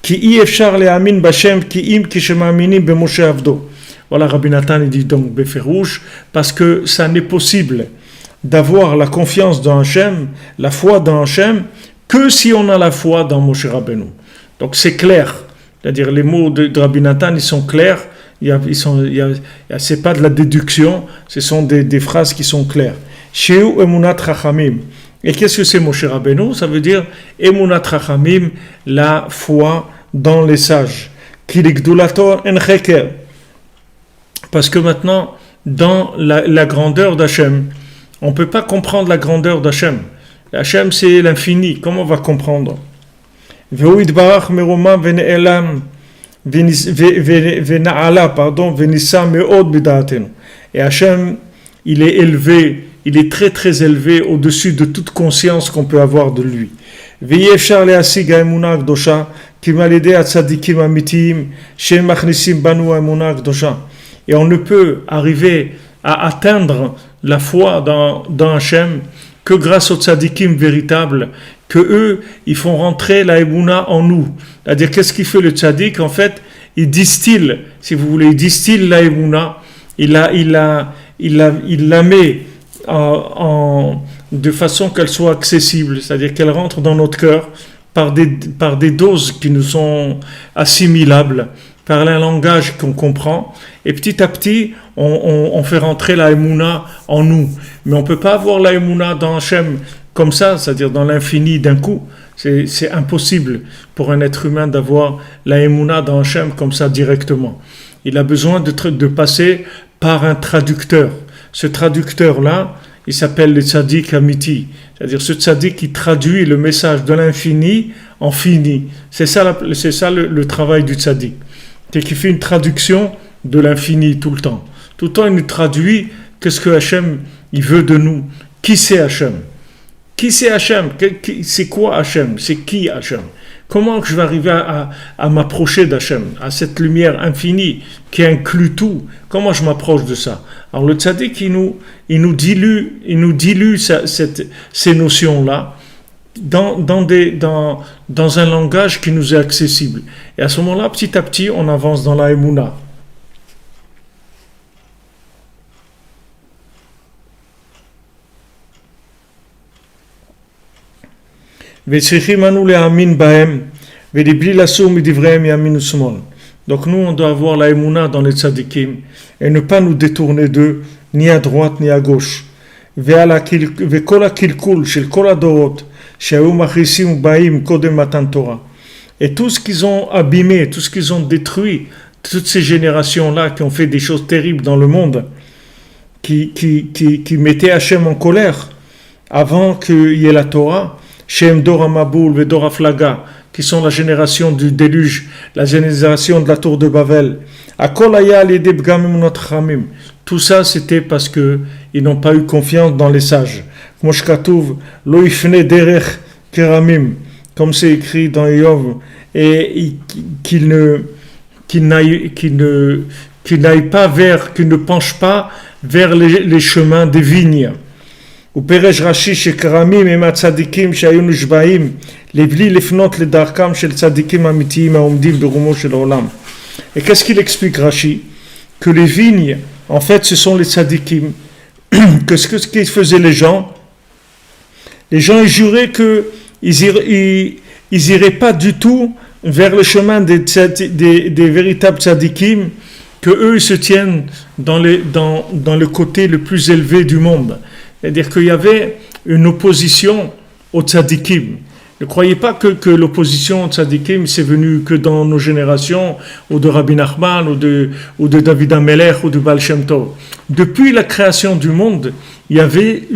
Ki efshar le'amin b'Hashem ki im kishema'aminim b'Moshe Avdo. Voilà, Rabbi Nathan il dit donc beferouche, parce que ça n'est possible d'avoir la confiance dans Hachem, la foi dans Hachem, que si on a la foi dans Moshe Rabbeinu. Donc c'est clair, c'est-à-dire les mots de Rabbi Nathan, ils sont clairs, c'est pas de la déduction, ce sont des phrases qui sont claires. Sheu emunat chachamim. Et qu'est-ce que c'est Moshe Rabbeinu? Ça veut dire emunat chachamim, la foi dans les sages. Kilikdulato en cheker. Parce que maintenant, dans la grandeur d'Hachem, on ne peut pas comprendre la grandeur d'Hachem. Hachem, c'est l'infini. Comment on va comprendre? Et Hachem, il est élevé, il est très très élevé au-dessus de toute conscience qu'on peut avoir de lui. Et on ne peut arriver à atteindre la foi dans Hachem que grâce aux tzadikim véritables, que eux, ils font rentrer la émouna en nous. C'est-à-dire, qu'est-ce qu'il fait le tzadik? En fait, il distille, si vous voulez, il distille la émouna, il la met de façon qu'elle soit accessible, c'est-à-dire qu'elle rentre dans notre cœur par des doses qui nous sont assimilables, par un langage qu'on comprend, et petit à petit, on fait rentrer la émouna en nous. Mais on ne peut pas avoir la émouna dans Hachem comme ça, c'est-à-dire dans l'infini d'un coup. C'est impossible pour un être humain d'avoir la émouna dans Hachem comme ça directement. Il a besoin de passer par un traducteur. Ce traducteur-là, il s'appelle le tzaddik amiti, c'est-à-dire ce tzaddik qui traduit le message de l'infini en fini. C'est ça le travail du tzaddik. C'est qu'il fait une traduction de l'infini tout le temps. Tout le temps, il nous traduit qu'est-ce que Hachem il veut de nous. Qui c'est Hachem? Qui c'est Hachem? C'est quoi Hachem? C'est qui Hachem? Comment je vais arriver à m'approcher d'Hachem, à cette lumière infinie qui inclut tout? Comment je m'approche de ça? Alors le tzaddik, il nous dilue ces notions-là dans un langage qui nous est accessible. Et à ce moment-là, petit à petit, on avance dans la émouna. Donc nous, on doit avoir la émouna dans les tzadikim et ne pas nous détourner d'eux, ni à droite ni à gauche. Et tout ce qu'ils ont abîmé, tout ce qu'ils ont détruit, toutes ces générations-là qui ont fait des choses terribles dans le monde, qui mettaient Hachem en colère avant qu'il y ait la Torah, Shem Dora Maboul et Dora Flaga, qui sont la génération du déluge, la génération de la tour de Babel. Tout ça, c'était parce qu'ils n'ont pas eu confiance dans les sages. Comme c'est écrit dans Yov, et qu'ils qui ne penche pas vers les chemins des vignes. ופירש רש"י שכרמים הם הצדיקים שהיו נשבעים לבלי לפנות לדרכם של צדיקים אמיתיים העומדים ברומו של העולם. Et qu'est-ce qu'il explique Rashi? Que les vignes, en fait, ce sont les tzadikim. Que ce qu'ils faisaient les gens, ils juraient qu'ils iraient pas du tout vers le chemin des véritables tzadikim, que eux ils se tiennent dans le côté le plus élevé du monde. C'est-à-dire qu'il y avait une opposition aux tzadikim. Ne croyez pas que l'opposition aux tzadikim c'est venu que dans nos générations, ou de Rabbi Nachman, ou de David HaMelech, ou de Baal Shem Tov. Depuis la création du monde, il y avait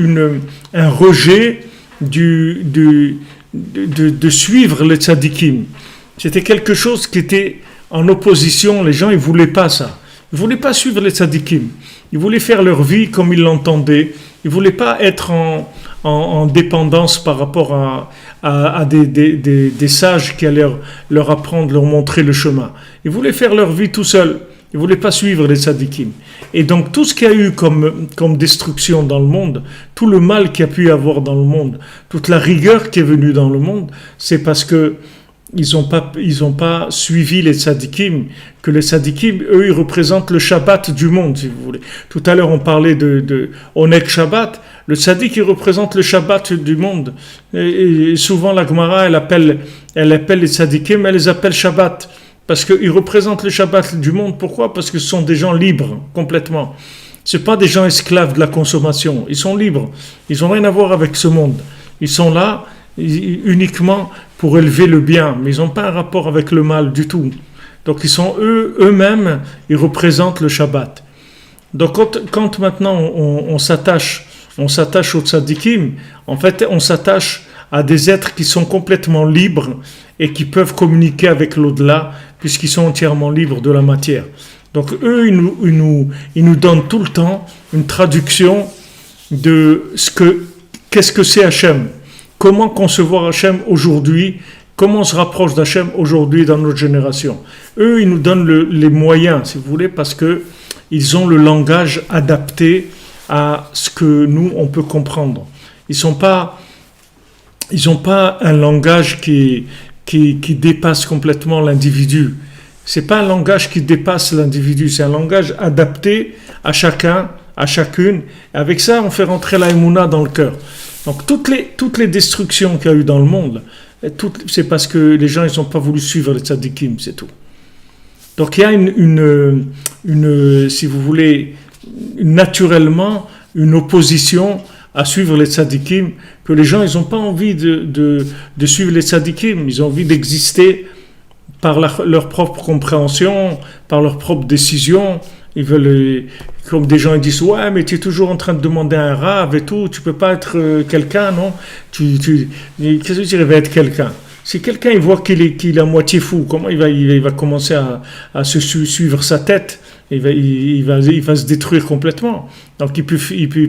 un rejet de suivre les tzadikim. C'était quelque chose qui était en opposition. Les gens, ils voulaient pas ça. Ils voulaient pas suivre les tzadikim. Ils voulaient faire leur vie comme ils l'entendaient. Ils voulaient pas être en dépendance par rapport à des sages qui allaient leur apprendre, leur montrer le chemin. Ils voulaient faire leur vie tout seuls. Ils ne voulaient pas suivre les tzadikim. Et donc tout ce qu'il y a eu comme destruction dans le monde, tout le mal qu'il y a pu y avoir dans le monde, toute la rigueur qui est venue dans le monde, c'est parce que ils ont pas suivi les tzadikim, que les tzadikim, eux, ils représentent le Shabbat du monde, si vous voulez. Tout à l'heure, on parlait de Onek Shabbat. Le tzadik, il représente le Shabbat du monde. Et souvent, la Gemara, elle appelle les tzadikim, elle les appelle Shabbat. Parce qu'ils représentent le Shabbat du monde. Pourquoi? Parce que ce sont des gens libres, complètement. Ce ne sont pas des gens esclaves de la consommation. Ils sont libres. Ils n'ont rien à voir avec ce monde. Ils sont là uniquement pour élever le bien, mais ils n'ont pas un rapport avec le mal du tout. Donc ils sont eux-mêmes, ils représentent le Shabbat. Donc quand maintenant on s'attache aux tzadikim, en fait on s'attache à des êtres qui sont complètement libres et qui peuvent communiquer avec l'au-delà, puisqu'ils sont entièrement libres de la matière. Donc eux, ils nous donnent tout le temps une traduction de qu'est-ce que c'est Hachem. Comment concevoir Hachem aujourd'hui? Comment on se rapproche d'Hachem aujourd'hui dans notre génération? Eux, ils nous donnent les moyens, si vous voulez, parce qu'ils ont le langage adapté à ce que nous, on peut comprendre. Ils n'ont pas un langage qui dépasse complètement l'individu. Ce n'est pas un langage qui dépasse l'individu, c'est un langage adapté à chacun, à chacune. Avec ça, on fait rentrer la Emouna dans le cœur. Donc toutes les destructions qu'il y a eu dans le monde, c'est parce que les gens ils n'ont pas voulu suivre les tzadikim, c'est tout. Donc il y a si vous voulez, naturellement une opposition à suivre les tzadikim, que les gens ils n'ont pas envie de suivre les tzadikim, ils ont envie d'exister par leur propre compréhension, par leur propre décision. Ils veulent, comme des gens ils disent, ouais, mais tu es toujours en train de demander un rave et tout, tu peux pas être quelqu'un, non? Qu'est-ce que tu dirais, va être quelqu'un? Si quelqu'un il voit qu'il est à moitié fou, comment il va commencer à se suivre sa tête? Il va se détruire complètement. Donc il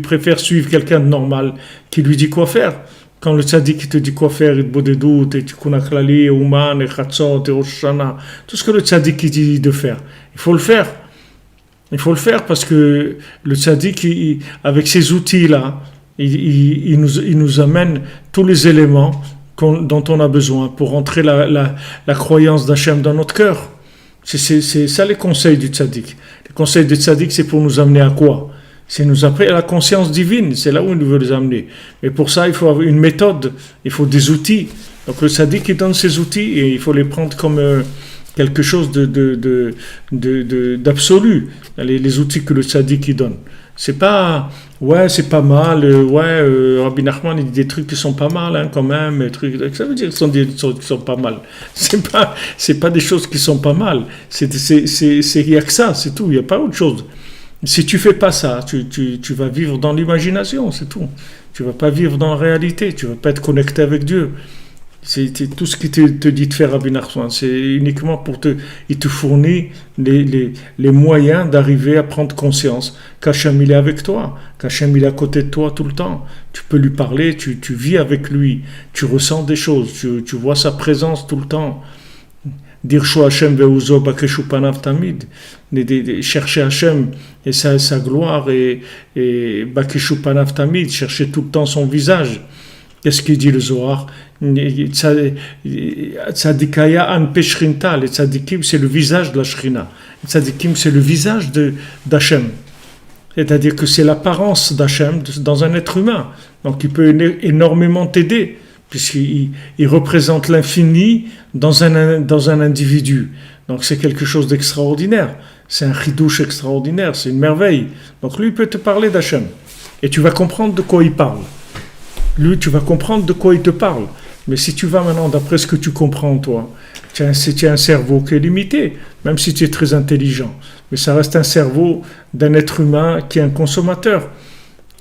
préfère suivre quelqu'un de normal qui lui dit quoi faire. Quand le tzaddik te dit quoi faire, il te boit des doutes, et tikkun klali, et ouman, et chatzot, et rosh Hashanah, tout ce que le tzaddik dit de faire, il faut le faire. Il faut le faire parce que le tzaddik, avec ces outils-là, il nous amène tous les éléments dont on a besoin pour rentrer la croyance d'Hachem dans notre cœur. C'est ça les conseils du tzaddik. Les conseils du tzaddik, c'est pour nous amener à quoi? C'est nous amener à la conscience divine. C'est là où il veut les amener. Mais pour ça, il faut avoir une méthode. Il faut des outils. Donc le tzaddik, il donne ses outils et il faut les prendre comme quelque chose d'absolu. Les outils que le tzaddik il donne. C'est pas, ouais, c'est pas mal, Rabbi Nachman il dit des trucs qui sont pas mal, hein, quand même, ça veut dire que ce sont des choses qui sont pas mal. C'est pas des choses qui sont pas mal. Il y a que ça, c'est tout, il y a pas autre chose. Si tu fais pas ça, tu vas vivre dans l'imagination, c'est tout. Tu vas pas vivre dans la réalité, tu vas pas être connecté avec Dieu. C'est tout ce qu'il te dit de faire Rabbi Nachman. C'est uniquement il te fournit les moyens d'arriver à prendre conscience qu'Hachem il est avec toi, qu'Hachem il est à côté de toi tout le temps. Tu peux lui parler, tu vis avec lui, tu ressens des choses, tu vois sa présence tout le temps. Dirshu Hashem veuzo bakeshu panav tamid. Chercher Hashem et sa gloire et bakeshu panav tamid, chercher tout le temps son visage. Qu'est-ce qu'il dit le Zohar? Tzadikaya an peshrinta, les tzadikim c'est le visage de la Shrina. Les tzadikim c'est le visage d'Hachem. C'est-à-dire que c'est l'apparence d'Hachem dans un être humain. Donc il peut énormément t'aider, puisqu'il représente l'infini dans un individu. Donc c'est quelque chose d'extraordinaire. C'est un chidouche extraordinaire, c'est une merveille. Donc lui il peut te parler d'Hachem. Et tu vas comprendre de quoi il parle. Lui, tu vas comprendre de quoi il te parle. Mais si tu vas maintenant, d'après ce que tu comprends, toi, tu as un cerveau qui est limité, même si tu es très intelligent. Mais ça reste un cerveau d'un être humain qui est un consommateur.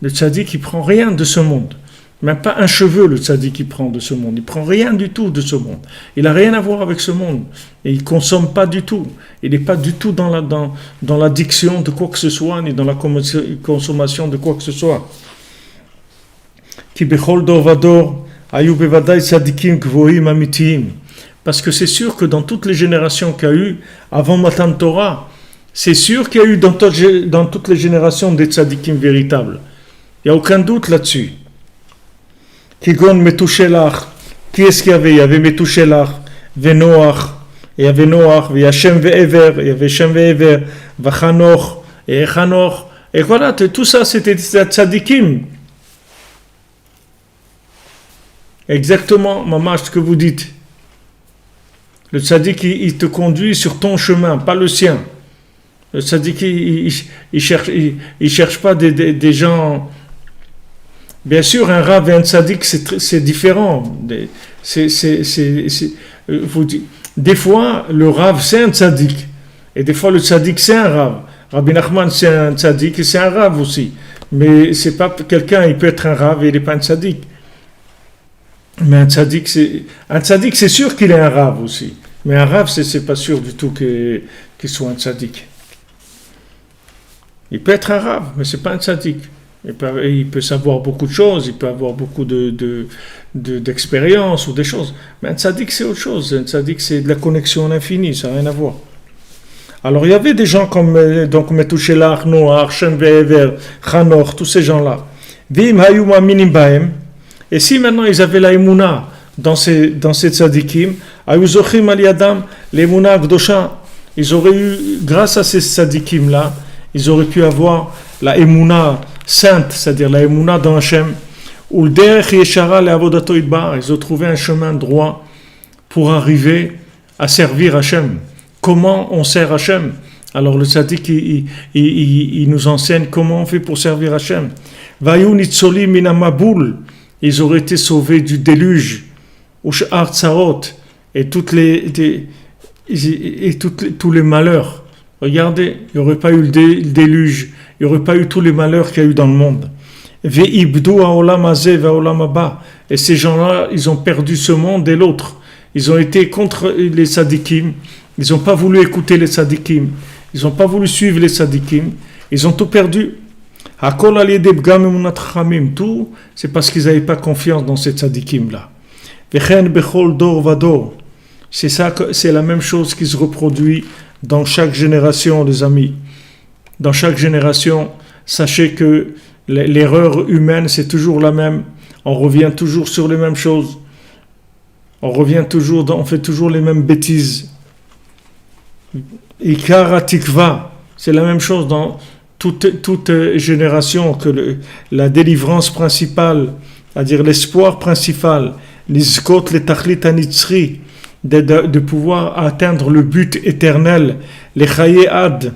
Le tzaddik, il prend rien de ce monde. Même pas un cheveu, le tzaddik, il prend de ce monde. Il prend rien du tout de ce monde. Il n'a rien à voir avec ce monde. Et il ne consomme pas du tout. Il n'est pas du tout dans l'addiction de quoi que ce soit, ni dans la consommation de quoi que ce soit. Parce que c'est sûr que dans toutes les générations qu'il y a eu avant Matan Torah, c'est sûr qu'il y a eu dans toutes les générations des tzadikim véritables. Il n'y a aucun doute là-dessus. Kigon Metushelach, qui est-ce qu'il y avait? Il y avait Metushelach, Venoach, il y avait Noach, il y a Shem Ve'ever, il y avait Shem Ve'ever, Vachanoch, et Chanoch, et voilà, tout ça c'était des tzadikim. Exactement, maman, ce que vous dites. Le tzaddik, il te conduit sur ton chemin, pas le sien. Le tzaddik, il cherche pas des gens. Bien sûr, un rav et un tzaddik, c'est différent. Des fois, le rav, c'est un tzaddik. Et des fois, le tzaddik, c'est un rav. Rabbi Nachman, c'est un tzaddik et c'est un rav aussi. Mais c'est pas quelqu'un, il peut être un rav et il n'est pas un tzaddik. Mais un tzaddik, c'est sûr qu'il est un rav aussi. Mais un rav, c'est pas sûr du tout qu'il soit un tzaddik. Il peut être un rav, mais c'est pas un tzaddik. Il peut savoir beaucoup de choses, il peut avoir beaucoup d'expérience ou des choses. Mais un tzaddik, c'est autre chose. Un tzaddik, c'est de la connexion à l'infini, ça n'a rien à voir. Alors, il y avait des gens comme Metushelach, Noach, Shem Ve'ever, Chanoch, tous ces gens-là. Vim hayum aminim bahem. Et si maintenant ils avaient la émouna dans ces tzadikim, ayuzochim al yadam l'émouna gdosha, ils auraient eu, grâce à ces tzadikim-là, ils auraient pu avoir la émouna sainte, c'est-à-dire la émouna dans Hachem, ou le derech yeshara le avodato idbar, ils ont trouvé un chemin droit pour arriver à servir Hachem. Comment on sert Hachem? Alors le tzaddik, il nous enseigne comment on fait pour servir Hachem. Vayu nitzoli min hamaboul, ils auraient été sauvés du déluge, et tous les malheurs. Regardez, il n'y aurait pas eu le déluge, il n'y aurait pas eu tous les malheurs qu'il y a eu dans le monde. Et ces gens-là, ils ont perdu ce monde et l'autre. Ils ont été contre les tzadikim, ils n'ont pas voulu écouter les tzadikim, ils n'ont pas voulu suivre les tzadikim, ils ont tout perdu. Tout, c'est parce qu'ils n'avaient pas confiance dans ces tzadikim-là. C'est la même chose qui se reproduit dans chaque génération, les amis. Dans chaque génération, sachez que l'erreur humaine, c'est toujours la même. On revient toujours sur les mêmes choses. On fait toujours les mêmes bêtises. Ikara tikva, c'est la même chose dans toute génération, que la délivrance principale, c'est-à-dire l'espoir principal, l'izkot le tachlit anitzri, de pouvoir atteindre le but éternel, les chaye ad,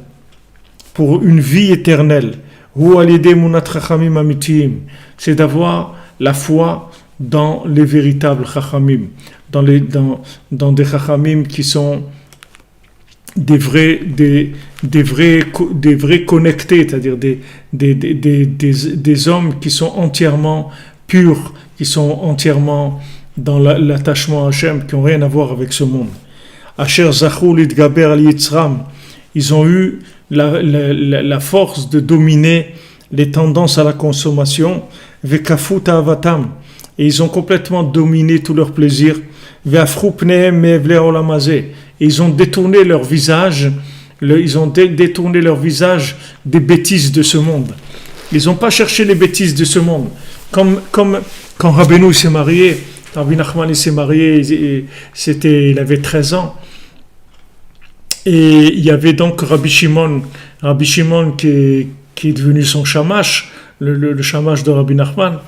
pour une vie éternelle, ou alidé munat chachamim amitim, c'est d'avoir la foi dans les véritables chachamim, dans des chachamim qui sont des vrais connectés, c'est-à-dire des hommes qui sont entièrement purs, qui sont entièrement dans l'attachement à Hachem, qui n'ont rien à voir avec ce monde. Asher zachou litgaber al yitzram, ils ont eu la force de dominer les tendances à la consommation, vekafut avatam, et ils ont complètement dominé tout leur plaisir, ve'afru pnehem me'evle olamazeh, et ils ont détourné leur visage, détourné leur visage des bêtises de ce monde. Ils n'ont pas cherché les bêtises de ce monde. Comme quand Rabbeinu s'est marié, Rabbi Nachman il s'est marié, il avait 13 ans. Et il y avait donc Rabbi Shimon qui est devenu son shamash, le shamash de Rabbi Nachman,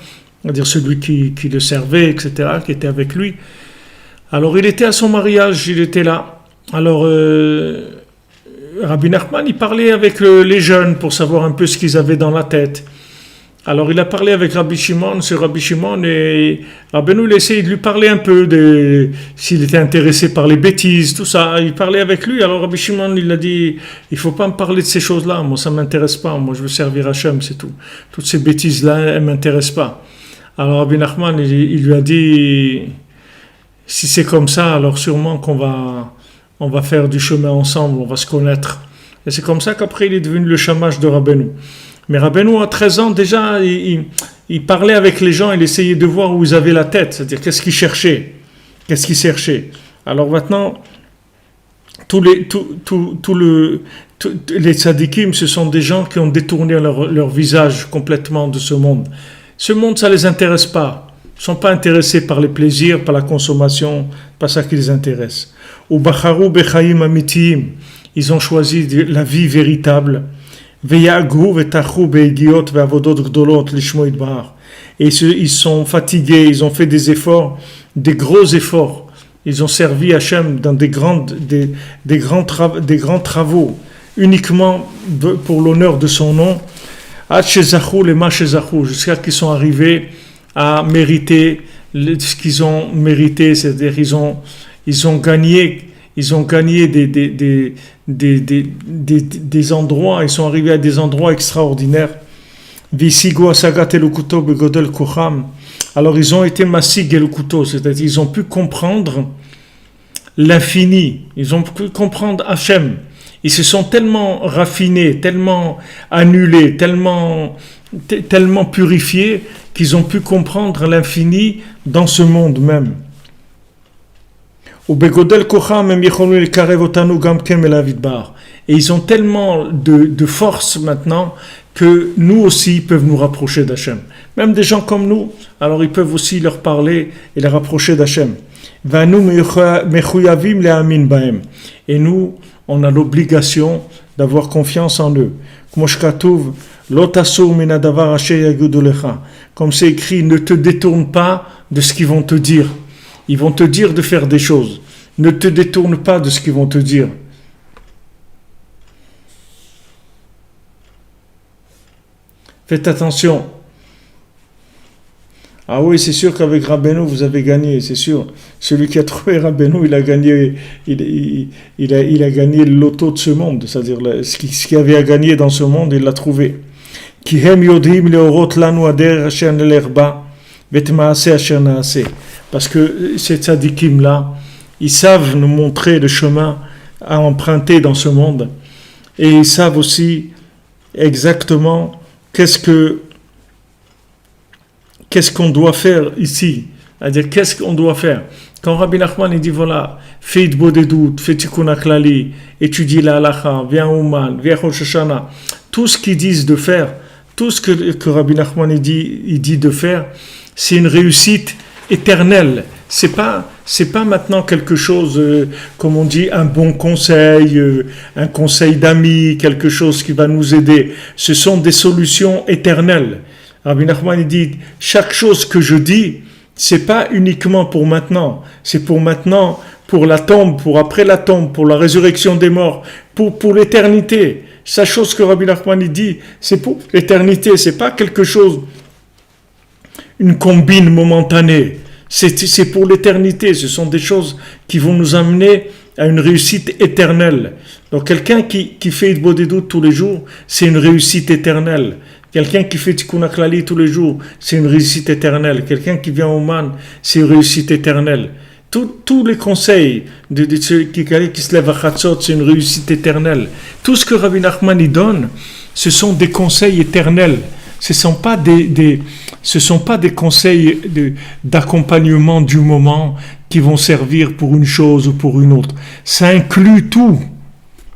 c'est-à-dire celui qui le servait, etc., qui était avec lui. Alors il était à son mariage, il était là. Alors Rabbi Nachman, il parlait avec les jeunes pour savoir un peu ce qu'ils avaient dans la tête. Alors il a parlé avec Rabbi Shimon, sur Rabbi Shimon, et Rabbeinu il a essayé de lui parler un peu s'il était intéressé par les bêtises, tout ça. Il parlait avec lui, alors Rabbi Shimon il a dit, il faut pas me parler de ces choses-là, moi ça m'intéresse pas, moi je veux servir Hachem, c'est tout. Toutes ces bêtises-là, elles m'intéressent pas. Alors Rabbi Nachman il lui a dit, si c'est comme ça, alors sûrement on va faire du chemin ensemble, on va se connaître. Et c'est comme ça qu'après il est devenu le shamash de Rabbeinu. Mais Rabbeinu, à 13 ans, déjà, il parlait avec les gens, il essayait de voir où ils avaient la tête, c'est-à-dire qu'est-ce qu'ils cherchaient. Alors maintenant, tous les tzadikim, ce sont des gens qui ont détourné leur visage complètement de ce monde. Ce monde, ça ne les intéresse pas. Ils ne sont pas intéressés par les plaisirs, par la consommation, pas ça qui les intéresse. Ou bacharu bechaim amitiyim, ils ont choisi la vie véritable. Et ils sont fatigués, ils ont fait des efforts, des gros efforts. Ils ont servi Hachem dans des grands travaux, uniquement pour l'honneur de son nom, jusqu'à qu'ils sont arrivés à mériter ce qu'ils ont mérité, c'est-à-dire ils ont gagné des endroits, ils sont arrivés à des endroits extraordinaires. Alors ils ont été massig et le couteau, c'est-à-dire ils ont pu comprendre l'infini, ils ont pu comprendre Hachem. Ils se sont tellement raffinés, tellement annulés, tellement purifiés qu'ils ont pu comprendre l'infini dans ce monde même. Et ils ont tellement de force maintenant que nous aussi ils peuvent nous rapprocher d'Hachem. Même des gens comme nous, alors ils peuvent aussi leur parler et les rapprocher d'Hachem. Et nous, on a l'obligation d'avoir confiance en eux. Comme c'est écrit, ne te détourne pas de ce qu'ils vont te dire. Ils vont te dire de faire des choses. Ne te détourne pas de ce qu'ils vont te dire. Faites attention. Ah oui, c'est sûr qu'avec Rabbeinu, vous avez gagné, c'est sûr. Celui qui a trouvé Rabbeinu, il a gagné le loto de ce monde. C'est-à-dire ce qu'il avait à gagner dans ce monde, il l'a trouvé. Parce que ces tzadikim-là, ils savent nous montrer le chemin à emprunter dans ce monde. Et ils savent aussi exactement qu'est-ce qu'on doit faire ici. C'est-à-dire, qu'est-ce qu'on doit faire. Quand Rabbi Nachman il dit, voilà, fais Bodedut, fais Tikkun HaKlali, étudie la halakha, viens Ouman, viens Rosh Hashanah, tout ce qu'ils disent de faire, tout ce que Rabbi Nachman il dit de faire, c'est une réussite éternelle. C'est pas maintenant quelque chose, comme on dit, un bon conseil, un conseil d'amis, quelque chose qui va nous aider. Ce sont des solutions éternelles. Rabbi Nachman il dit, chaque chose que je dis, c'est pas uniquement pour maintenant, c'est pour maintenant, pour la tombe, pour après la tombe, pour la résurrection des morts, pour l'éternité. Chaque chose que Rabbi Nachman il dit, c'est pour l'éternité, c'est pas quelque chose, une combine momentanée. C'est pour l'éternité, ce sont des choses qui vont nous amener à une réussite éternelle. Donc quelqu'un qui fait It Bodedut tous les jours, c'est une réussite éternelle. Quelqu'un qui fait Tikkun HaKlali tous les jours, c'est une réussite éternelle. Quelqu'un qui vient au Man, c'est une réussite éternelle. Tous les conseils de ceux qui se lèvent à Chatzot, c'est une réussite éternelle. Tout ce que Rabbi Nachman y donne, ce sont des conseils éternels. ce sont pas des conseils d'accompagnement du moment qui vont servir pour une chose ou pour une autre. Ça inclut tout.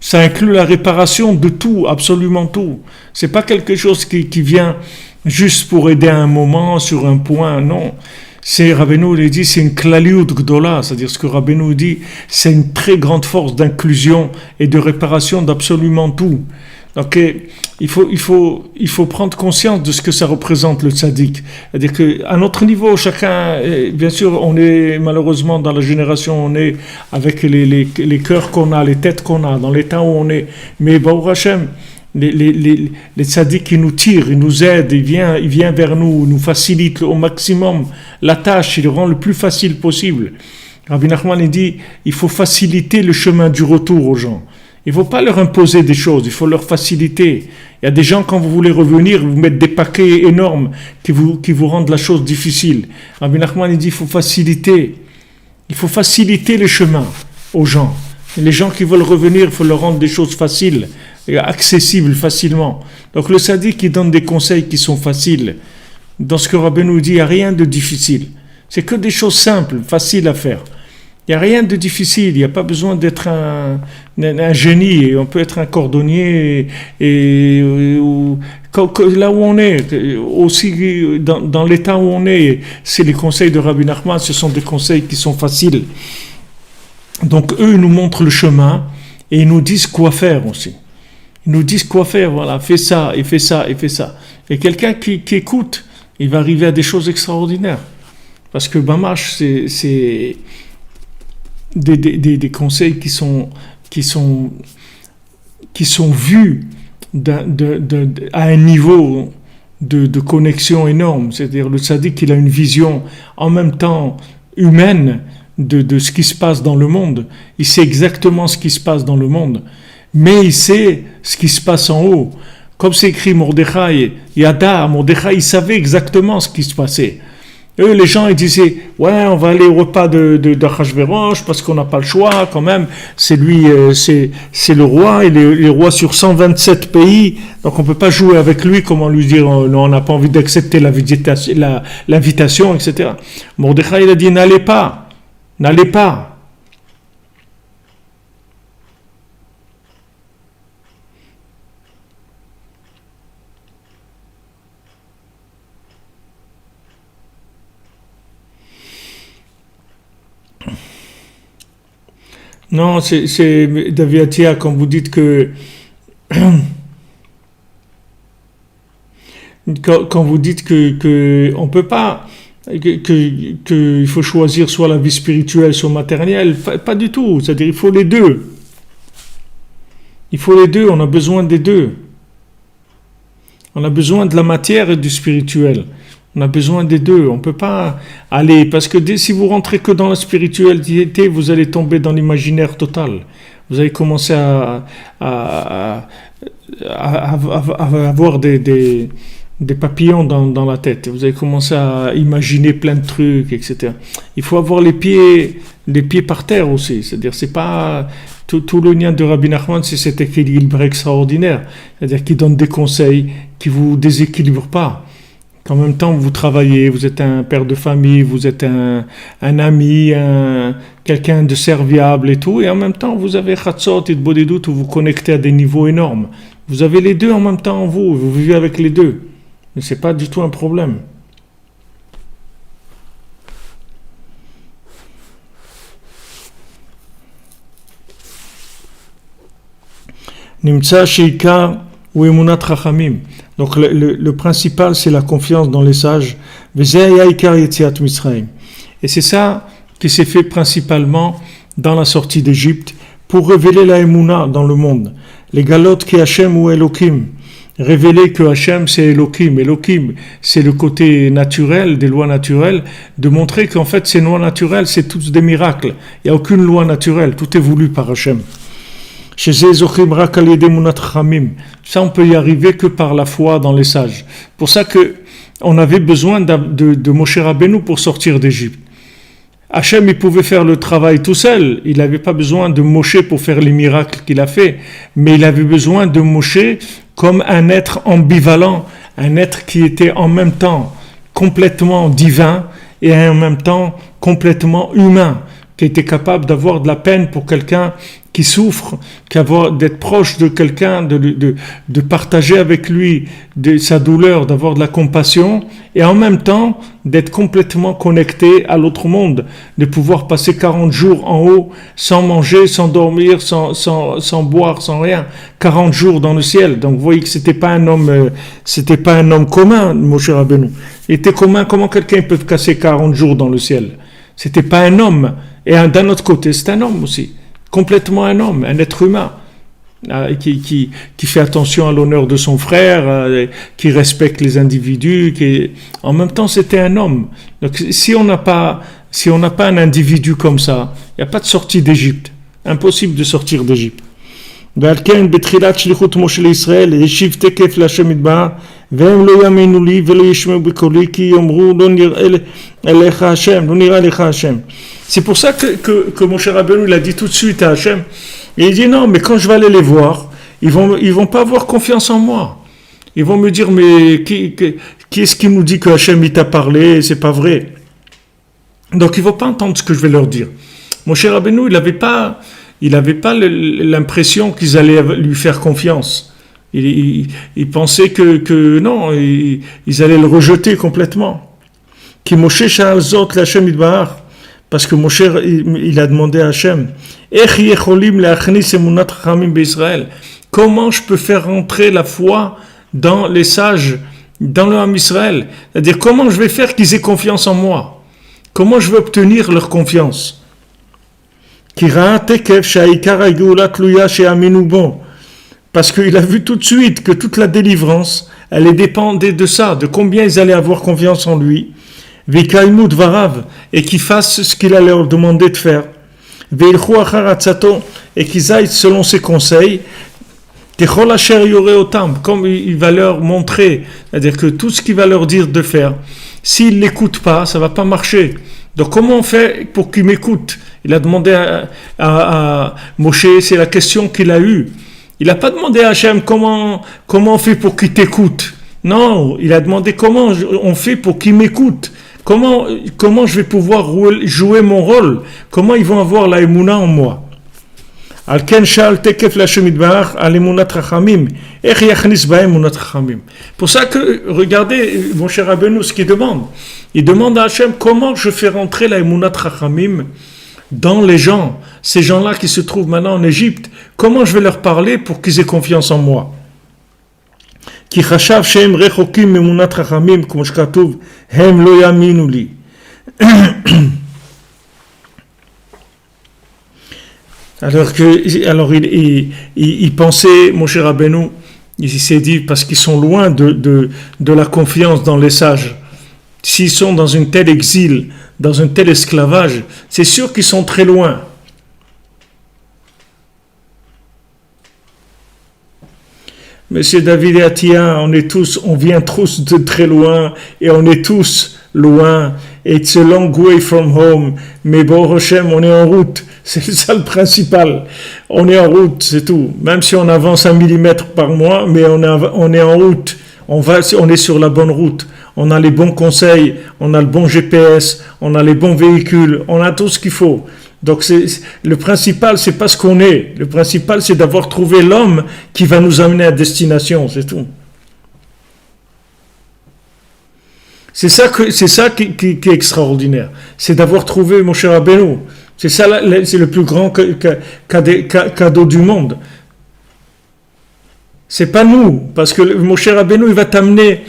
Ça inclut la réparation de tout, absolument tout. C'est pas quelque chose qui vient juste pour aider à un moment, sur un point, non. Rabbeinu dit, c'est une klaliut gdola, c'est-à-dire ce que Rabbeinu dit, c'est une très grande force d'inclusion et de réparation d'absolument tout. Donc, il faut prendre conscience de ce que ça représente le tzaddik. C'est-à-dire qu'à notre niveau, chacun, bien sûr, on est malheureusement dans la génération, on est avec les cœurs qu'on a, les têtes qu'on a, dans l'état où on est. Mais Baruch Hashem, les tzaddik qui nous tirent, ils nous aident, il vient vers nous, nous facilite au maximum la tâche, il le rend le plus facile possible. Rabbi Nachman dit, il faut faciliter le chemin du retour aux gens. Il ne faut pas leur imposer des choses, il faut leur faciliter. Il y a des gens, quand vous voulez revenir, vous mettez des paquets énormes qui vous rendent la chose difficile. Rabbi Nachman dit, il faut faciliter le chemin aux gens. Et les gens qui veulent revenir, il faut leur rendre des choses faciles, et accessibles facilement. Donc le tzaddik qui donne des conseils qui sont faciles. Dans ce que Rabbi nous dit, il n'y a rien de difficile. C'est que des choses simples, faciles à faire. Il n'y a rien de difficile, il n'y a pas besoin d'être un génie, on peut être un cordonnier là où on est, aussi dans l'état où on est, c'est les conseils de Rabbi Nachman, ce sont des conseils qui sont faciles. Donc eux, ils nous montrent le chemin et ils nous disent quoi faire aussi. Ils nous disent quoi faire, voilà, fais ça, et fais ça, et fais ça. Et quelqu'un qui écoute, il va arriver à des choses extraordinaires. Parce que Bamash, c'est des conseils qui sont vus à un niveau de connexion énorme. C'est-à-dire le tzaddik, il a une vision en même temps humaine de ce qui se passe dans le monde. Il sait exactement ce qui se passe dans le monde, mais il sait ce qui se passe en haut. Comme c'est écrit Mordechai, Mordechai, il savait exactement ce qui se passait. Eux, les gens, ils disaient, ouais, on va aller au repas d'Achashverosh parce qu'on n'a pas le choix, quand même. C'est lui, c'est le roi, il est roi sur 127 pays, donc on peut pas jouer avec lui, comment lui dire, non, on n'a pas envie d'accepter l'invitation, etc. Mordechai, il a dit, n'allez pas. Non, c'est David Atia, quand vous dites que quand vous dites que on peut pas, que il faut choisir soit la vie spirituelle, soit matérielle, pas du tout. C'est-à-dire il faut les deux. On a besoin des deux. On a besoin de la matière et du spirituel. On a besoin des deux. On ne peut pas aller... Parce que si vous rentrez que dans la spiritualité, vous allez tomber dans l'imaginaire total. Vous allez commencer à avoir des papillons dans la tête. Vous allez commencer à imaginer plein de trucs, etc. Il faut avoir les pieds par terre aussi. C'est-à-dire, c'est pas... Tout le lien de Rabbi Nachman, c'est cet équilibre extraordinaire. C'est-à-dire qu'il donne des conseils qui ne vous déséquilibrent pas. En même temps, vous travaillez, vous êtes un père de famille, vous êtes un ami, quelqu'un de serviable et tout, et en même temps, vous avez Chatzot et Bodhidout où vous connectez à des niveaux énormes. Vous avez les deux en même temps en vous, vous vivez avec les deux. Mais ce n'est pas du tout un problème. Nimtsa Sheika ou Emunat Chachamim. Donc le principal, c'est la confiance dans les sages. Et c'est ça qui s'est fait principalement dans la sortie d'Égypte pour révéler la Emouna dans le monde. Les galotes qui Hachem ou Elohim. Révéler que Hachem c'est Elohim. Elohim, c'est le côté naturel, des lois naturelles. De montrer qu'en fait ces lois naturelles, c'est tous des miracles. Il n'y a aucune loi naturelle. Tout est voulu par Hachem. Ça, on peut y arriver que par la foi dans les sages. Pour ça que on avait besoin de Moshe Rabbeinu pour sortir d'Égypte. Hachem, il pouvait faire le travail tout seul. Il n'avait pas besoin de Moshe pour faire les miracles qu'il a fait. Mais il avait besoin de Moshe comme un être ambivalent, un être qui était en même temps complètement divin et en même temps complètement humain, qui était capable d'avoir de la peine pour quelqu'un qui souffre, d'être proche de quelqu'un, de partager avec lui sa douleur, d'avoir de la compassion, et en même temps d'être complètement connecté à l'autre monde, de pouvoir passer 40 jours en haut sans manger, sans dormir, sans boire, sans rien, 40 jours dans le ciel. Donc vous voyez que c'était pas un homme commun, Moshe Rabbeinu. Il était commun, comment quelqu'un peut passer 40 jours dans le ciel? C'était pas un homme. Et d'un autre côté, c'est un homme aussi. Complètement un homme, un être humain, qui fait attention à l'honneur de son frère, qui respecte les individus, en même temps c'était un homme. Donc si on n'a pas un individu comme ça, il n'y a pas de sortie d'Égypte, impossible de sortir d'Égypte. ועל כן בתחילת שליחות משה לישראל השיב תקף להשם יתברך והם לא יאמינו לי ולא ישמעו בקולי כי יאמרו לא נראה אליך השם, לא נראה לך השם. C'est pour ça que Moshe Rabbeinu il a dit tout de suite à Hachem, et il dit non, mais quand je vais aller les voir, ils vont pas avoir confiance en moi. Ils vont me dire mais qui est-ce qui nous dit que Hachem il t'a parlé, c'est pas vrai. Donc ils vont pas entendre ce que je vais leur dire. Moshe Rabbeinu il avait pas l'impression qu'ils allaient lui faire confiance. Il pensait que non, ils allaient le rejeter complètement. Qui Moshe sha'al zot l'Hashem yitbarach, parce que Moshe il a demandé à Hachem, comment je peux faire rentrer la foi dans les sages, dans le Ham Israël? C'est-à-dire comment je vais faire qu'ils aient confiance en moi? Comment je vais obtenir leur confiance? Parce qu'il a vu tout de suite que toute la délivrance, elle dépendait de ça, de combien ils allaient avoir confiance en lui, et qu'ils fassent ce qu'il allait leur demander de faire, et qu'ils aillent selon ses conseils, comme il va leur montrer, c'est-à-dire que tout ce qu'il va leur dire de faire, s'ils ne l'écoutent pas, ça ne va pas marcher. Donc comment on fait pour qu'ils m'écoutent? Il a demandé à Moshe, c'est la question qu'il a eue. Il n'a pas demandé à Hachem comment on fait pour qu'il t'écoute. Non, il a demandé comment on fait pour qu'il m'écoute. Comment je vais pouvoir jouer mon rôle? Comment ils vont avoir la émouna en moi? Pour ça que, regardez, mon cher Rabbeinu, ce qu'il demande. Il demande à Hachem comment je fais rentrer la émouna Trachamim dans les gens, ces gens-là qui se trouvent maintenant en Égypte. Comment je vais leur parler pour qu'ils aient confiance en moi? Ki chashav shehem rechokim memunat chachamim, comme shkatuv, hem lo yaminu li. Alors il pensait, mon cher Rabbeinu, il s'est dit, parce qu'ils sont loin de la confiance dans les sages. S'ils sont dans un tel exil, dans un tel esclavage, c'est sûr qu'ils sont très loin. Monsieur David et Atia, on vient tous de très loin et on est tous loin. It's a long way from home. Mais bon, Hachem, on est en route. C'est ça le principal. On est en route, c'est tout. Même si on avance 1 millimètre par mois, mais on est en route. On est sur la bonne route. On a les bons conseils, on a le bon GPS, on a les bons véhicules, on a tout ce qu'il faut. Donc le principal, c'est pas ce qu'on est. Le principal, c'est d'avoir trouvé l'homme qui va nous amener à destination, c'est tout. C'est ça qui est extraordinaire. C'est d'avoir trouvé mon cher Rabbeinu. C'est ça, c'est le plus grand cadeau du monde. C'est pas nous, parce que mon cher Rabbeinu, il va t'amener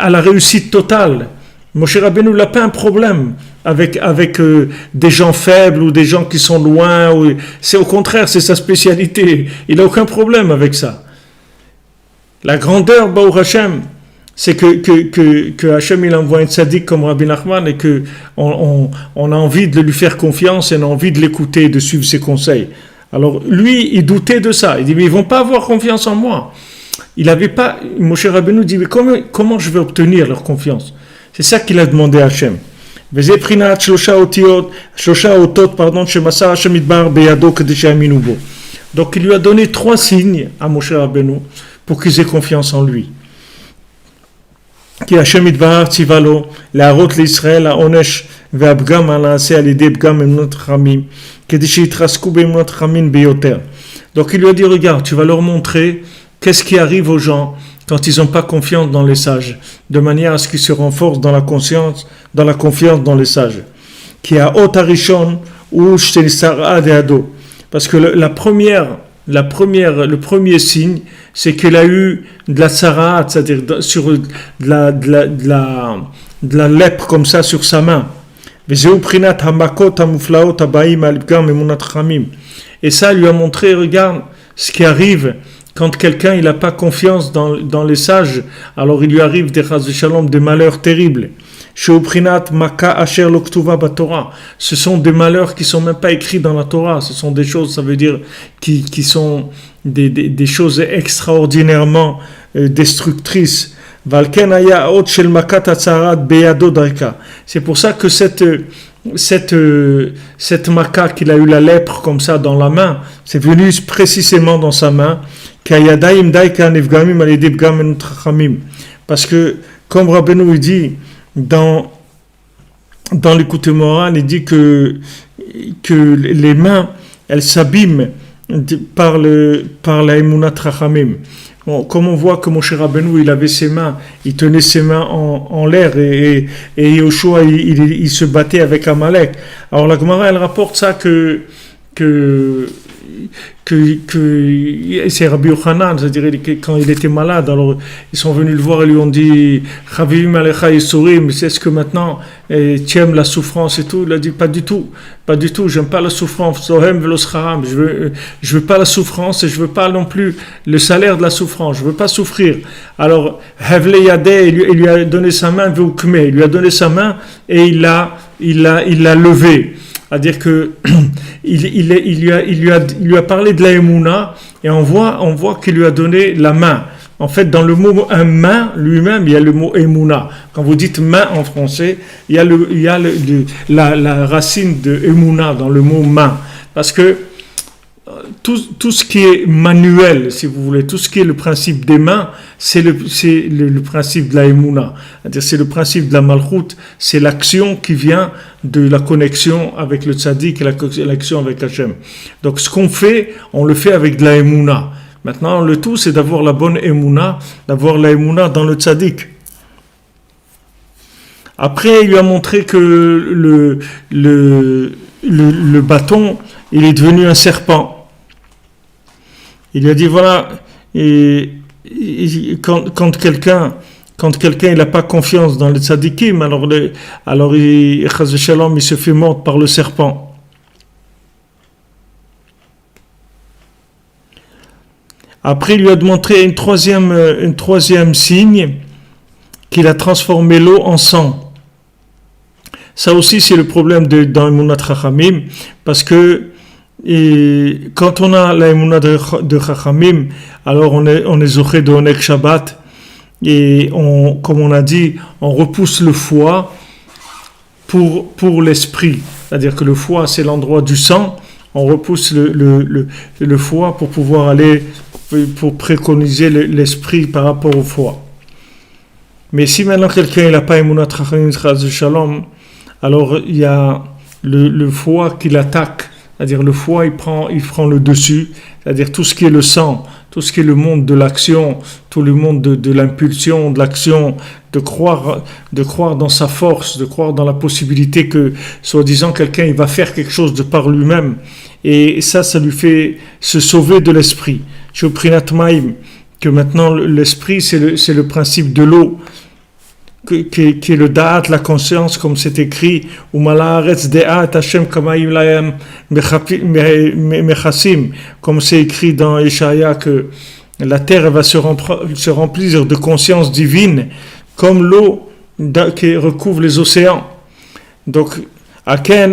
à la réussite totale. Moshe Rabbeinu n'a pas un problème avec des gens faibles ou des gens qui sont loin. C'est au contraire, c'est sa spécialité. Il n'a aucun problème avec ça. La grandeur, Baruch Hashem, c'est que Hashem il envoie un tzaddik comme Rabbi Nachman et qu'on a envie de lui faire confiance et on a envie de l'écouter et de suivre ses conseils. Alors lui, il doutait de ça. Il dit, mais ils ne vont pas avoir confiance en moi. Il n'avait pas, Moshe Rabbeinu dit, mais comment je vais obtenir leur confiance? C'est ça qu'il a demandé à Hachem. Donc il lui a donné 3 signes à Moshe Rabbeinu pour qu'ils aient confiance en lui. כי השם יתברך ציווה לו להראות לישראל העונש והפגם הנעשה על ידי פגם אמונות חכמים, כדי שיתחזקו באמונות חכמים ביותר. Donc il lui a dit, regarde, tu vas leur montrer qu'est-ce qui arrive aux gens quand ils n'ont pas confiance dans les sages, de manière à ce qu'ils se renforcent dans la confiance dans les sages. Qui a haute arishon ou shtelissara de ado. Parce que le premier signe, c'est qu'il a eu de la tsaraat, c'est-à-dire sur de la lèpre comme ça sur sa main. Et ça lui a montré, regarde, ce qui arrive quand quelqu'un il n'a pas confiance dans les sages, alors il lui arrive des malheurs terribles. Ce sont des malheurs qui ne sont même pas écrits dans la Torah, ce sont des choses, ça veut dire, qui sont des choses extraordinairement destructrices. C'est pour ça que cette maca qu'il a eu la lèpre comme ça dans la main, c'est venu précisément dans sa main. Parce que, comme Rabbeinu il dit, dans l'écoute morale, il dit que les mains, elles s'abîment par la Emunat Chachamim. Bon, comme on voit que Moshe Rabbeinu, il avait ses mains, il tenait ses mains en l'air et Yoshua, il se battait avec Amalek. Alors la Gemara, elle rapporte ça que c'est Rabbi Yochanan, c'est-à-dire que quand il était malade, alors ils sont venus le voir et lui ont dit Chavivim alecha yisurim, c'est ce que maintenant tu aimes la souffrance et tout. Il a dit pas du tout, j'aime pas la souffrance, je veux pas la souffrance et je veux pas non plus le salaire de la souffrance, je veux pas souffrir. Alors Hevle Yadeh, il lui a donné sa main, il lui a donné sa main et il l'a levé. C'est-à-dire que il lui a parlé de la Emouna et on voit qu'il lui a donné la main. En fait, dans le mot un main lui-même, il y a le mot Emouna. Quand vous dites main en français, il y a la racine de Emouna dans le mot main. Parce que tout ce qui est manuel, si vous voulez, tout ce qui est le principe des mains, c'est le principe de la Emouna. C'est-à-dire, c'est le principe de la Malchut, c'est l'action qui vient de la connexion avec le tzaddik et l'action avec Hachem. Donc, ce qu'on fait, on le fait avec de la Emouna. Maintenant, le tout, c'est d'avoir la bonne Emouna, d'avoir la Emouna dans le tzaddik. Après, il lui a montré que le bâton, il est devenu un serpent. Il lui a dit, voilà, quand quelqu'un il n'a pas confiance dans les tzadikim, alors il se fait mordre par le serpent. Après, il lui a montré un troisième signe, qu'il a transformé l'eau en sang. Ça aussi, c'est le problème dans Emunat Chachamim, parce que quand on a la Emunat de Chachamim, alors on est zoché de Onek Shabbat, et comme on a dit, on repousse le foie pour l'esprit. C'est-à-dire que le foie, c'est l'endroit du sang, on repousse le foie pour pouvoir aller, pour préconiser l'esprit par rapport au foie. Mais si maintenant quelqu'un n'a pas Emunat Chachamim Shalom, alors il y a le foie qui l'attaque, c'est-à-dire le foie il prend le dessus, c'est-à-dire tout ce qui est le sang, tout ce qui est le monde de l'action, tout le monde de l'impulsion, de l'action, de croire dans sa force, de croire dans la possibilité que, soi-disant, quelqu'un il va faire quelque chose de par lui-même, et ça lui fait se sauver de l'esprit. Chez Prinat Maïm, que maintenant l'esprit c'est le principe de l'eau, qui est le da'at, la conscience, comme c'est écrit, comme c'est écrit dans Ishaïa, que la terre va se remplir de conscience divine, comme l'eau qui recouvre les océans. Donc, c'est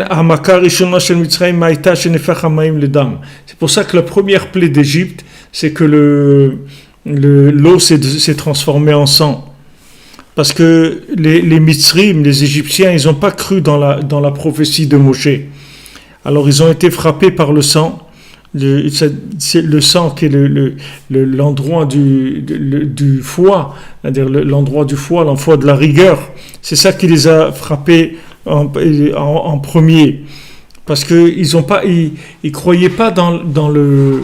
pour ça que la première plaie d'Égypte, c'est que l'eau s'est transformée en sang. Parce que les Mitzrim, les Égyptiens, ils n'ont pas cru dans la prophétie de Moshe. Alors ils ont été frappés par le sang. C'est le sang qui est l'endroit du foie, c'est-à-dire l'endroit du foie, l'endroit de la rigueur. C'est ça qui les a frappés en premier. Parce qu'ils croyaient pas dans le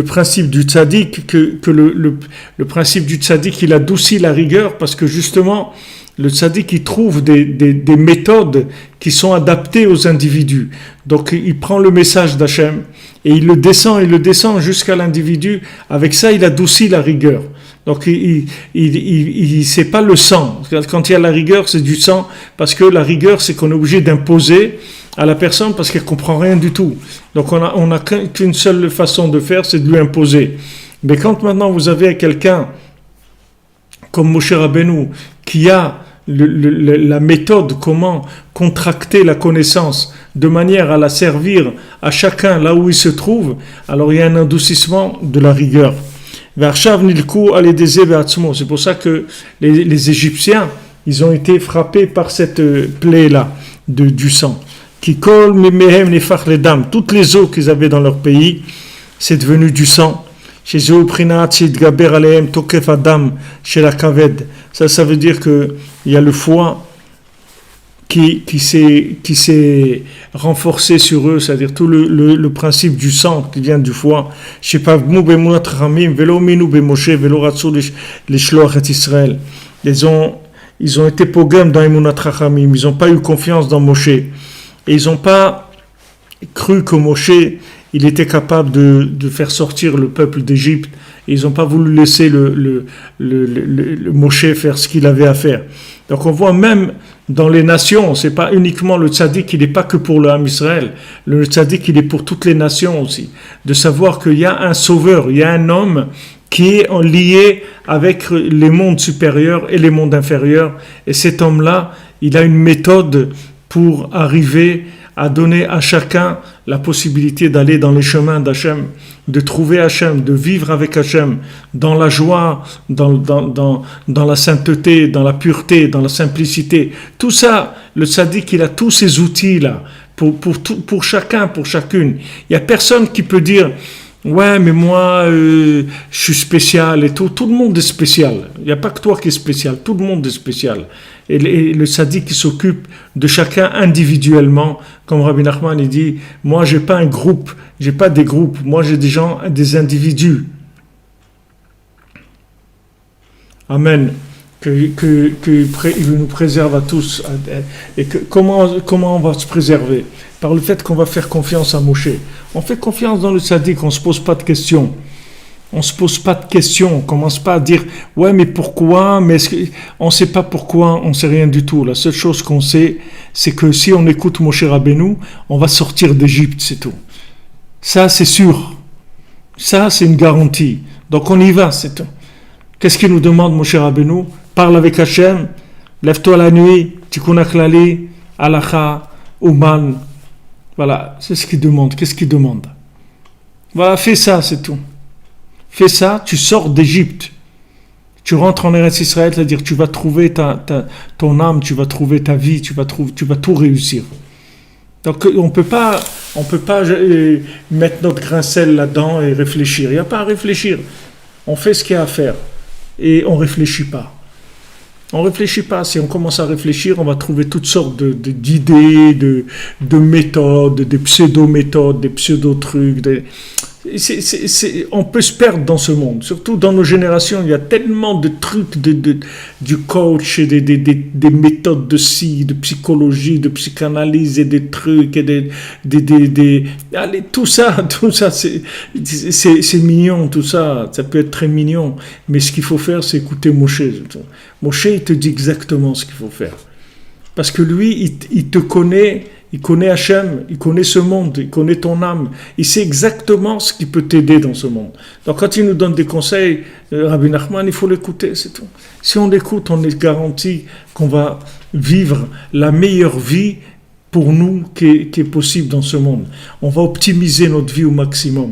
principe du tzaddik, que le principe du tzaddik, il adoucit la rigueur, parce que justement, le tzaddik, il trouve des méthodes qui sont adaptées aux individus. Donc, il prend le message d'Hachem et il le descend jusqu'à l'individu. Avec ça, il adoucit la rigueur. Donc, c'est pas le sang. Quand il y a la rigueur, c'est du sang, parce que la rigueur, c'est qu'on est obligé d'imposer à la personne parce qu'elle comprend rien du tout. Donc, on a qu'une seule façon de faire, c'est de lui imposer. Mais quand maintenant vous avez quelqu'un comme Moshe Rabbeinu, qui a la méthode, comment contracter la connaissance de manière à la servir à chacun là où il se trouve, alors il y a un adoucissement de la rigueur. C'est pour ça que les Égyptiens, ils ont été frappés par cette plaie-là du sang. Qui colle mehem les fach les dames, toutes les eaux qu'ils avaient dans leur pays, c'est devenu du sang. Ça veut dire que il y a le foie qui s'est renforcé sur eux, c'est-à-dire tout le principe du sang qui vient du foie. Ils ont été pogam dans Emunat Chachamim, ils n'ont pas eu confiance dans Moshe, et ils n'ont pas cru que Moshe il était capable de faire sortir le peuple d'Égypte, et ils n'ont pas voulu laisser le Moshe faire ce qu'il avait à faire. Donc on voit même dans les nations, c'est pas uniquement le tzaddik, il n'est pas que pour le Ham Israël, le tzaddik il est pour toutes les nations aussi, de savoir qu'il y a un sauveur, il y a un homme qui est lié avec les mondes supérieurs et les mondes inférieurs, et cet homme-là, il a une méthode pour arriver à donner à chacun la possibilité d'aller dans les chemins d'Hachem, de trouver Hachem, de vivre avec Hachem, dans la joie, dans la sainteté, dans la pureté, dans la simplicité. Tout ça, le tzaddik, il a tous ces outils-là, pour chacun, pour chacune. Il n'y a personne qui peut dire « Ouais, mais moi, je suis spécial et tout. » Tout le monde est spécial. Il n'y a pas que toi qui es spécial, tout le monde est spécial. Et le tzaddik qui s'occupe de chacun individuellement, comme Rabbi Nachman il dit, moi j'ai pas un groupe, j'ai pas des groupes, moi j'ai des gens, des individus. Amen. qu'il nous préserve à tous. Et comment on va se préserver? Par le fait qu'on va faire confiance à Moshe. On fait confiance dans le tzaddik, on ne se pose pas de questions. On ne se pose pas de questions, on ne commence pas à dire « Ouais, mais pourquoi ?» Mais on ne sait pas pourquoi, on ne sait rien du tout. La seule chose qu'on sait, c'est que si on écoute Moshe Rabbeinu, on va sortir d'Égypte, c'est tout. Ça, c'est sûr. Ça, c'est une garantie. Donc on y va, c'est tout. Qu'est-ce qu'il nous demande, Moshe Rabbeinu? Parle avec Hachem, lève-toi la nuit, tikkun klali, halacha, uman. Voilà, c'est ce qu'il demande. Qu'est-ce qu'il demande? Voilà, fais ça, c'est tout. Fais ça, tu sors d'Égypte. Tu rentres en Eretz Israël, c'est-à-dire tu vas trouver ton âme, tu vas trouver ta vie, tu vas tout réussir. Donc on peut pas mettre notre grain de sel là-dedans et réfléchir. Il n'y a pas à réfléchir. On fait ce qu'il y a à faire et on réfléchit pas. On réfléchit pas. Si on commence à réfléchir, on va trouver toutes sortes d'idées, de méthodes, des pseudo-méthodes, des pseudo-trucs. On peut se perdre dans ce monde. Surtout dans nos générations, il y a tellement de trucs du coach, et des méthodes de de psychologie, de psychanalyse et des trucs et allez, tout ça, c'est mignon, tout ça peut être très mignon. Mais ce qu'il faut faire, c'est écouter Moshe. Moshe, il te dit exactement ce qu'il faut faire. Parce que lui, il te connaît. Il connaît Hachem, il connaît ce monde, il connaît ton âme. Il sait exactement ce qui peut t'aider dans ce monde. Donc quand il nous donne des conseils, Rabbi Nachman, il faut l'écouter, c'est tout. Si on l'écoute, on est garanti qu'on va vivre la meilleure vie pour nous qui est possible dans ce monde. On va optimiser notre vie au maximum.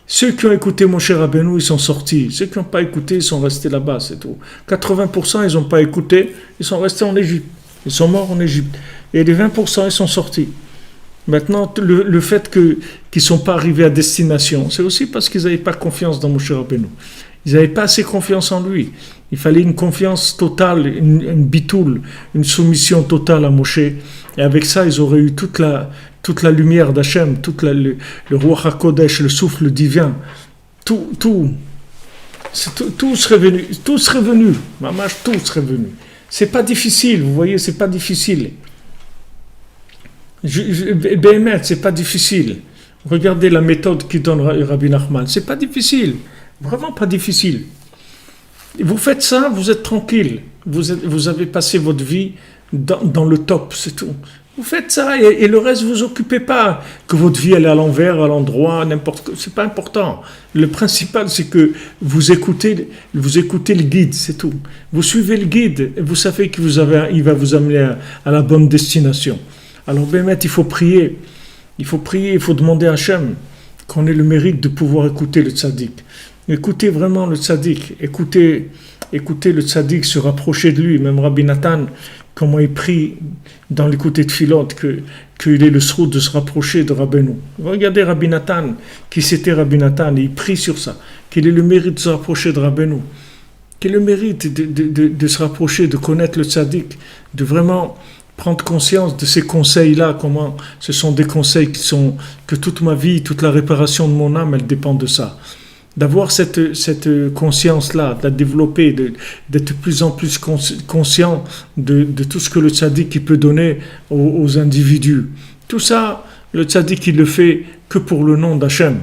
Ceux qui ont écouté Moshe Rabbeinu, ils sont sortis. Ceux qui n'ont pas écouté, ils sont restés là-bas, c'est tout. 80%, ils n'ont pas écouté, ils sont restés en Égypte. Ils sont morts en Égypte. Et les 20%, ils sont sortis. Maintenant, le fait qu'ils ne sont pas arrivés à destination, c'est aussi parce qu'ils n'avaient pas confiance dans Moshe Rabbeinu. Ils n'avaient pas assez confiance en lui. Il fallait une confiance totale, une bitoul, une soumission totale à Moshe. Et avec ça, ils auraient eu toute la lumière d'Hachem, le Ruach HaKodesh, le souffle divin. Tout serait venu. Tout serait venu. Mamash, tout serait venu. C'est pas difficile, vous voyez, c'est pas difficile. Béhémet, c'est pas difficile. Regardez la méthode qui donne Rabbi Nachman. C'est pas difficile. Vraiment pas difficile. Vous faites ça, vous êtes tranquille. Vous avez passé votre vie dans le top, c'est tout. Vous faites ça et le reste, vous occupez pas. Que votre vie elle est à l'envers, à l'endroit, n'importe quoi, c'est pas important. Le principal, c'est que vous écoutez le guide, c'est tout. Vous suivez le guide et vous savez qu'il va vous amener à la bonne destination. Alors, Bémet, il faut prier. Il faut demander à Hachem qu'on ait le mérite de pouvoir écouter le tzaddik. Écoutez vraiment le tzaddik. Écoutez le tzaddik, se rapprocher de lui. Même Rabbi Nathan, comment il prie dans l'écouter de Philote, qu'il ait le srout de se rapprocher de Rabbeinu. Regardez Rabbi Nathan, qui c'était Rabbi Nathan, et il prie sur ça. Qu'il ait le mérite de se rapprocher de Rabbeinu. Qu'il ait le mérite de se rapprocher, de connaître le tzaddik, de vraiment prendre conscience de ces conseils-là, comment ce sont des conseils que toute ma vie, toute la réparation de mon âme, elle dépend de ça. D'avoir cette conscience-là, de la développer, d'être de plus en plus conscient de tout ce que le tzaddik peut donner aux individus. Tout ça, le tzaddik il le fait que pour le nom d'Hachem.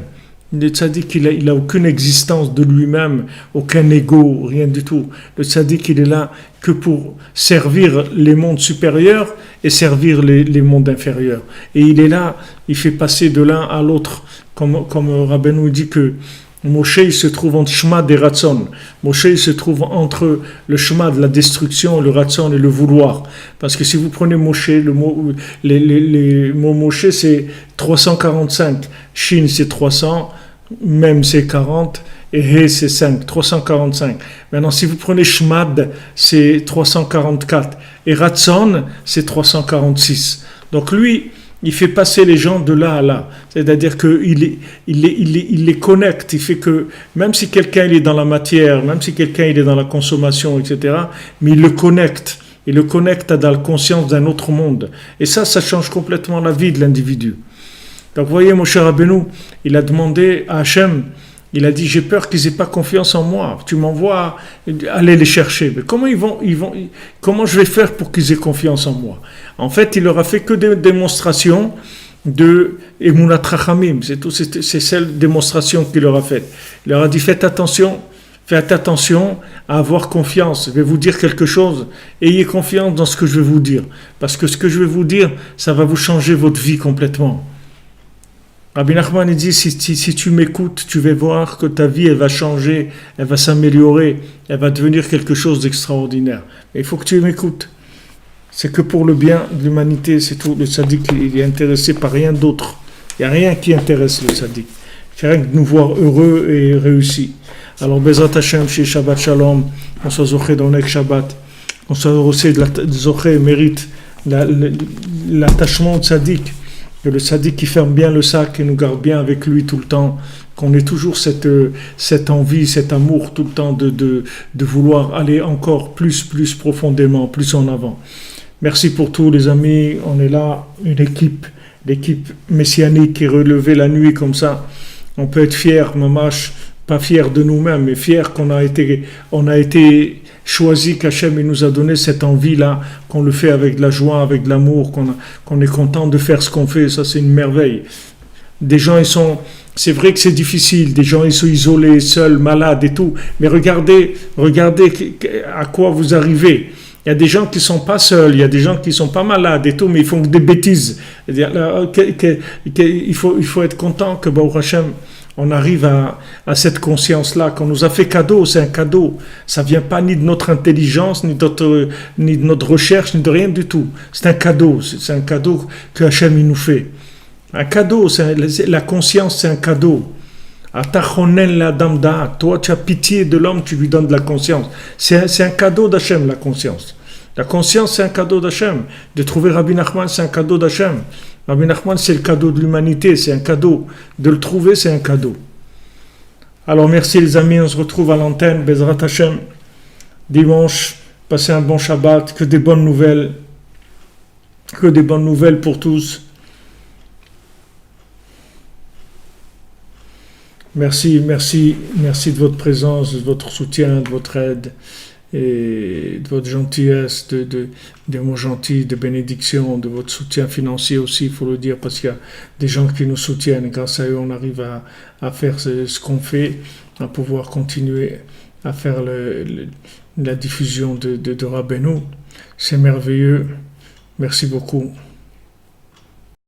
Le tzaddik il a aucune existence de lui-même, aucun ego, rien du tout. Le tzaddik il est là que pour servir les mondes supérieurs et servir les mondes inférieurs. Et il est là, il fait passer de l'un à l'autre, comme Rabbeinu dit que Moshe il se trouve entre Shmad et Ratson. Moshe il se trouve entre le Shmad, la destruction, le Ratson et le vouloir. Parce que si vous prenez Moshe, les mots Moshe c'est 345, Shin c'est 300, Mem c'est 40 et He c'est 5, 345. Maintenant si vous prenez Shmad c'est 344 et Ratson c'est 346. Donc lui il fait passer les gens de là à là. C'est-à-dire qu'il les connecte. Il fait que, même si quelqu'un il est dans la matière, même si quelqu'un il est dans la consommation, etc., mais il le connecte. Il le connecte à la conscience d'un autre monde. Et ça change complètement la vie de l'individu. Donc, vous voyez, mon cher Rabbeinu, il a demandé à Hachem, il a dit, j'ai peur qu'ils n'aient pas confiance en moi. Tu m'envoies aller les chercher. Mais comment je vais faire pour qu'ils aient confiance en moi? En fait, il leur a fait que des démonstrations de Emunat Rachamim. C'est celle démonstration qu'il leur a faite. Il leur a dit, faites attention à avoir confiance. Je vais vous dire quelque chose. Ayez confiance dans ce que je vais vous dire. Parce que ce que je vais vous dire, ça va vous changer votre vie complètement. Rabbi Nachman dit, si tu m'écoutes, tu vas voir que ta vie, elle va changer, elle va s'améliorer, elle va devenir quelque chose d'extraordinaire. Mais il faut que tu m'écoutes. C'est que pour le bien de l'humanité, c'est tout. Le tzaddik, il est intéressé par rien d'autre. Il n'y a rien qui intéresse le tzaddik. C'est rien que de nous voir heureux et réussis. Alors, Bezrat Hashem, chez Shabbat Shalom, on soit zoché dans le Shabbat, on soit aussi zoché mérite l'attachement au tzaddik. Que le tzaddik qui ferme bien le sac et nous garde bien avec lui tout le temps, qu'on ait toujours cette envie, cet amour tout le temps de vouloir aller encore plus profondément, plus en avant. Merci pour tout les amis, on est là, l'équipe messianique qui est relevée la nuit comme ça. On peut être fier, mamash, pas fier de nous-mêmes, mais fier qu'on a été choisi, qu'Hachem nous a donné cette envie-là, qu'on le fait avec de la joie, avec de l'amour, qu'on est content de faire ce qu'on fait, ça c'est une merveille. Des gens, c'est vrai que c'est difficile, des gens ils sont isolés, seuls, malades et tout, mais regardez à quoi vous arrivez. Il y a des gens qui ne sont pas seuls, il y a des gens qui ne sont pas malades et tout, mais ils font des bêtises. Il faut être content que Baruch Hashem, on arrive à cette conscience-là qu'on nous a fait cadeau, c'est un cadeau. Ça ne vient pas ni de notre intelligence, ni de notre recherche, ni de rien du tout. C'est un cadeau que Hachem il nous fait. Un cadeau, la conscience, c'est un cadeau. Toi, tu as pitié de l'homme, tu lui donnes de la conscience. C'est un cadeau d'Hachem, la conscience. La conscience, c'est un cadeau d'Hachem. De trouver Rabbi Nachman, c'est un cadeau d'Hachem. Rabbi Nachman, c'est le cadeau de l'humanité, c'est un cadeau. De le trouver, c'est un cadeau. Alors merci les amis, on se retrouve à l'antenne, Bezrat Hachem, dimanche. Passez un bon Shabbat, que des bonnes nouvelles pour tous. Merci de votre présence, de votre soutien, de votre aide et de votre gentillesse, des mots gentils, de bénédictions, de votre soutien financier aussi, il faut le dire, parce qu'il y a des gens qui nous soutiennent. Grâce à eux, on arrive à faire ce qu'on fait, à pouvoir continuer à faire la diffusion de Rabbeinu. C'est merveilleux. Merci beaucoup.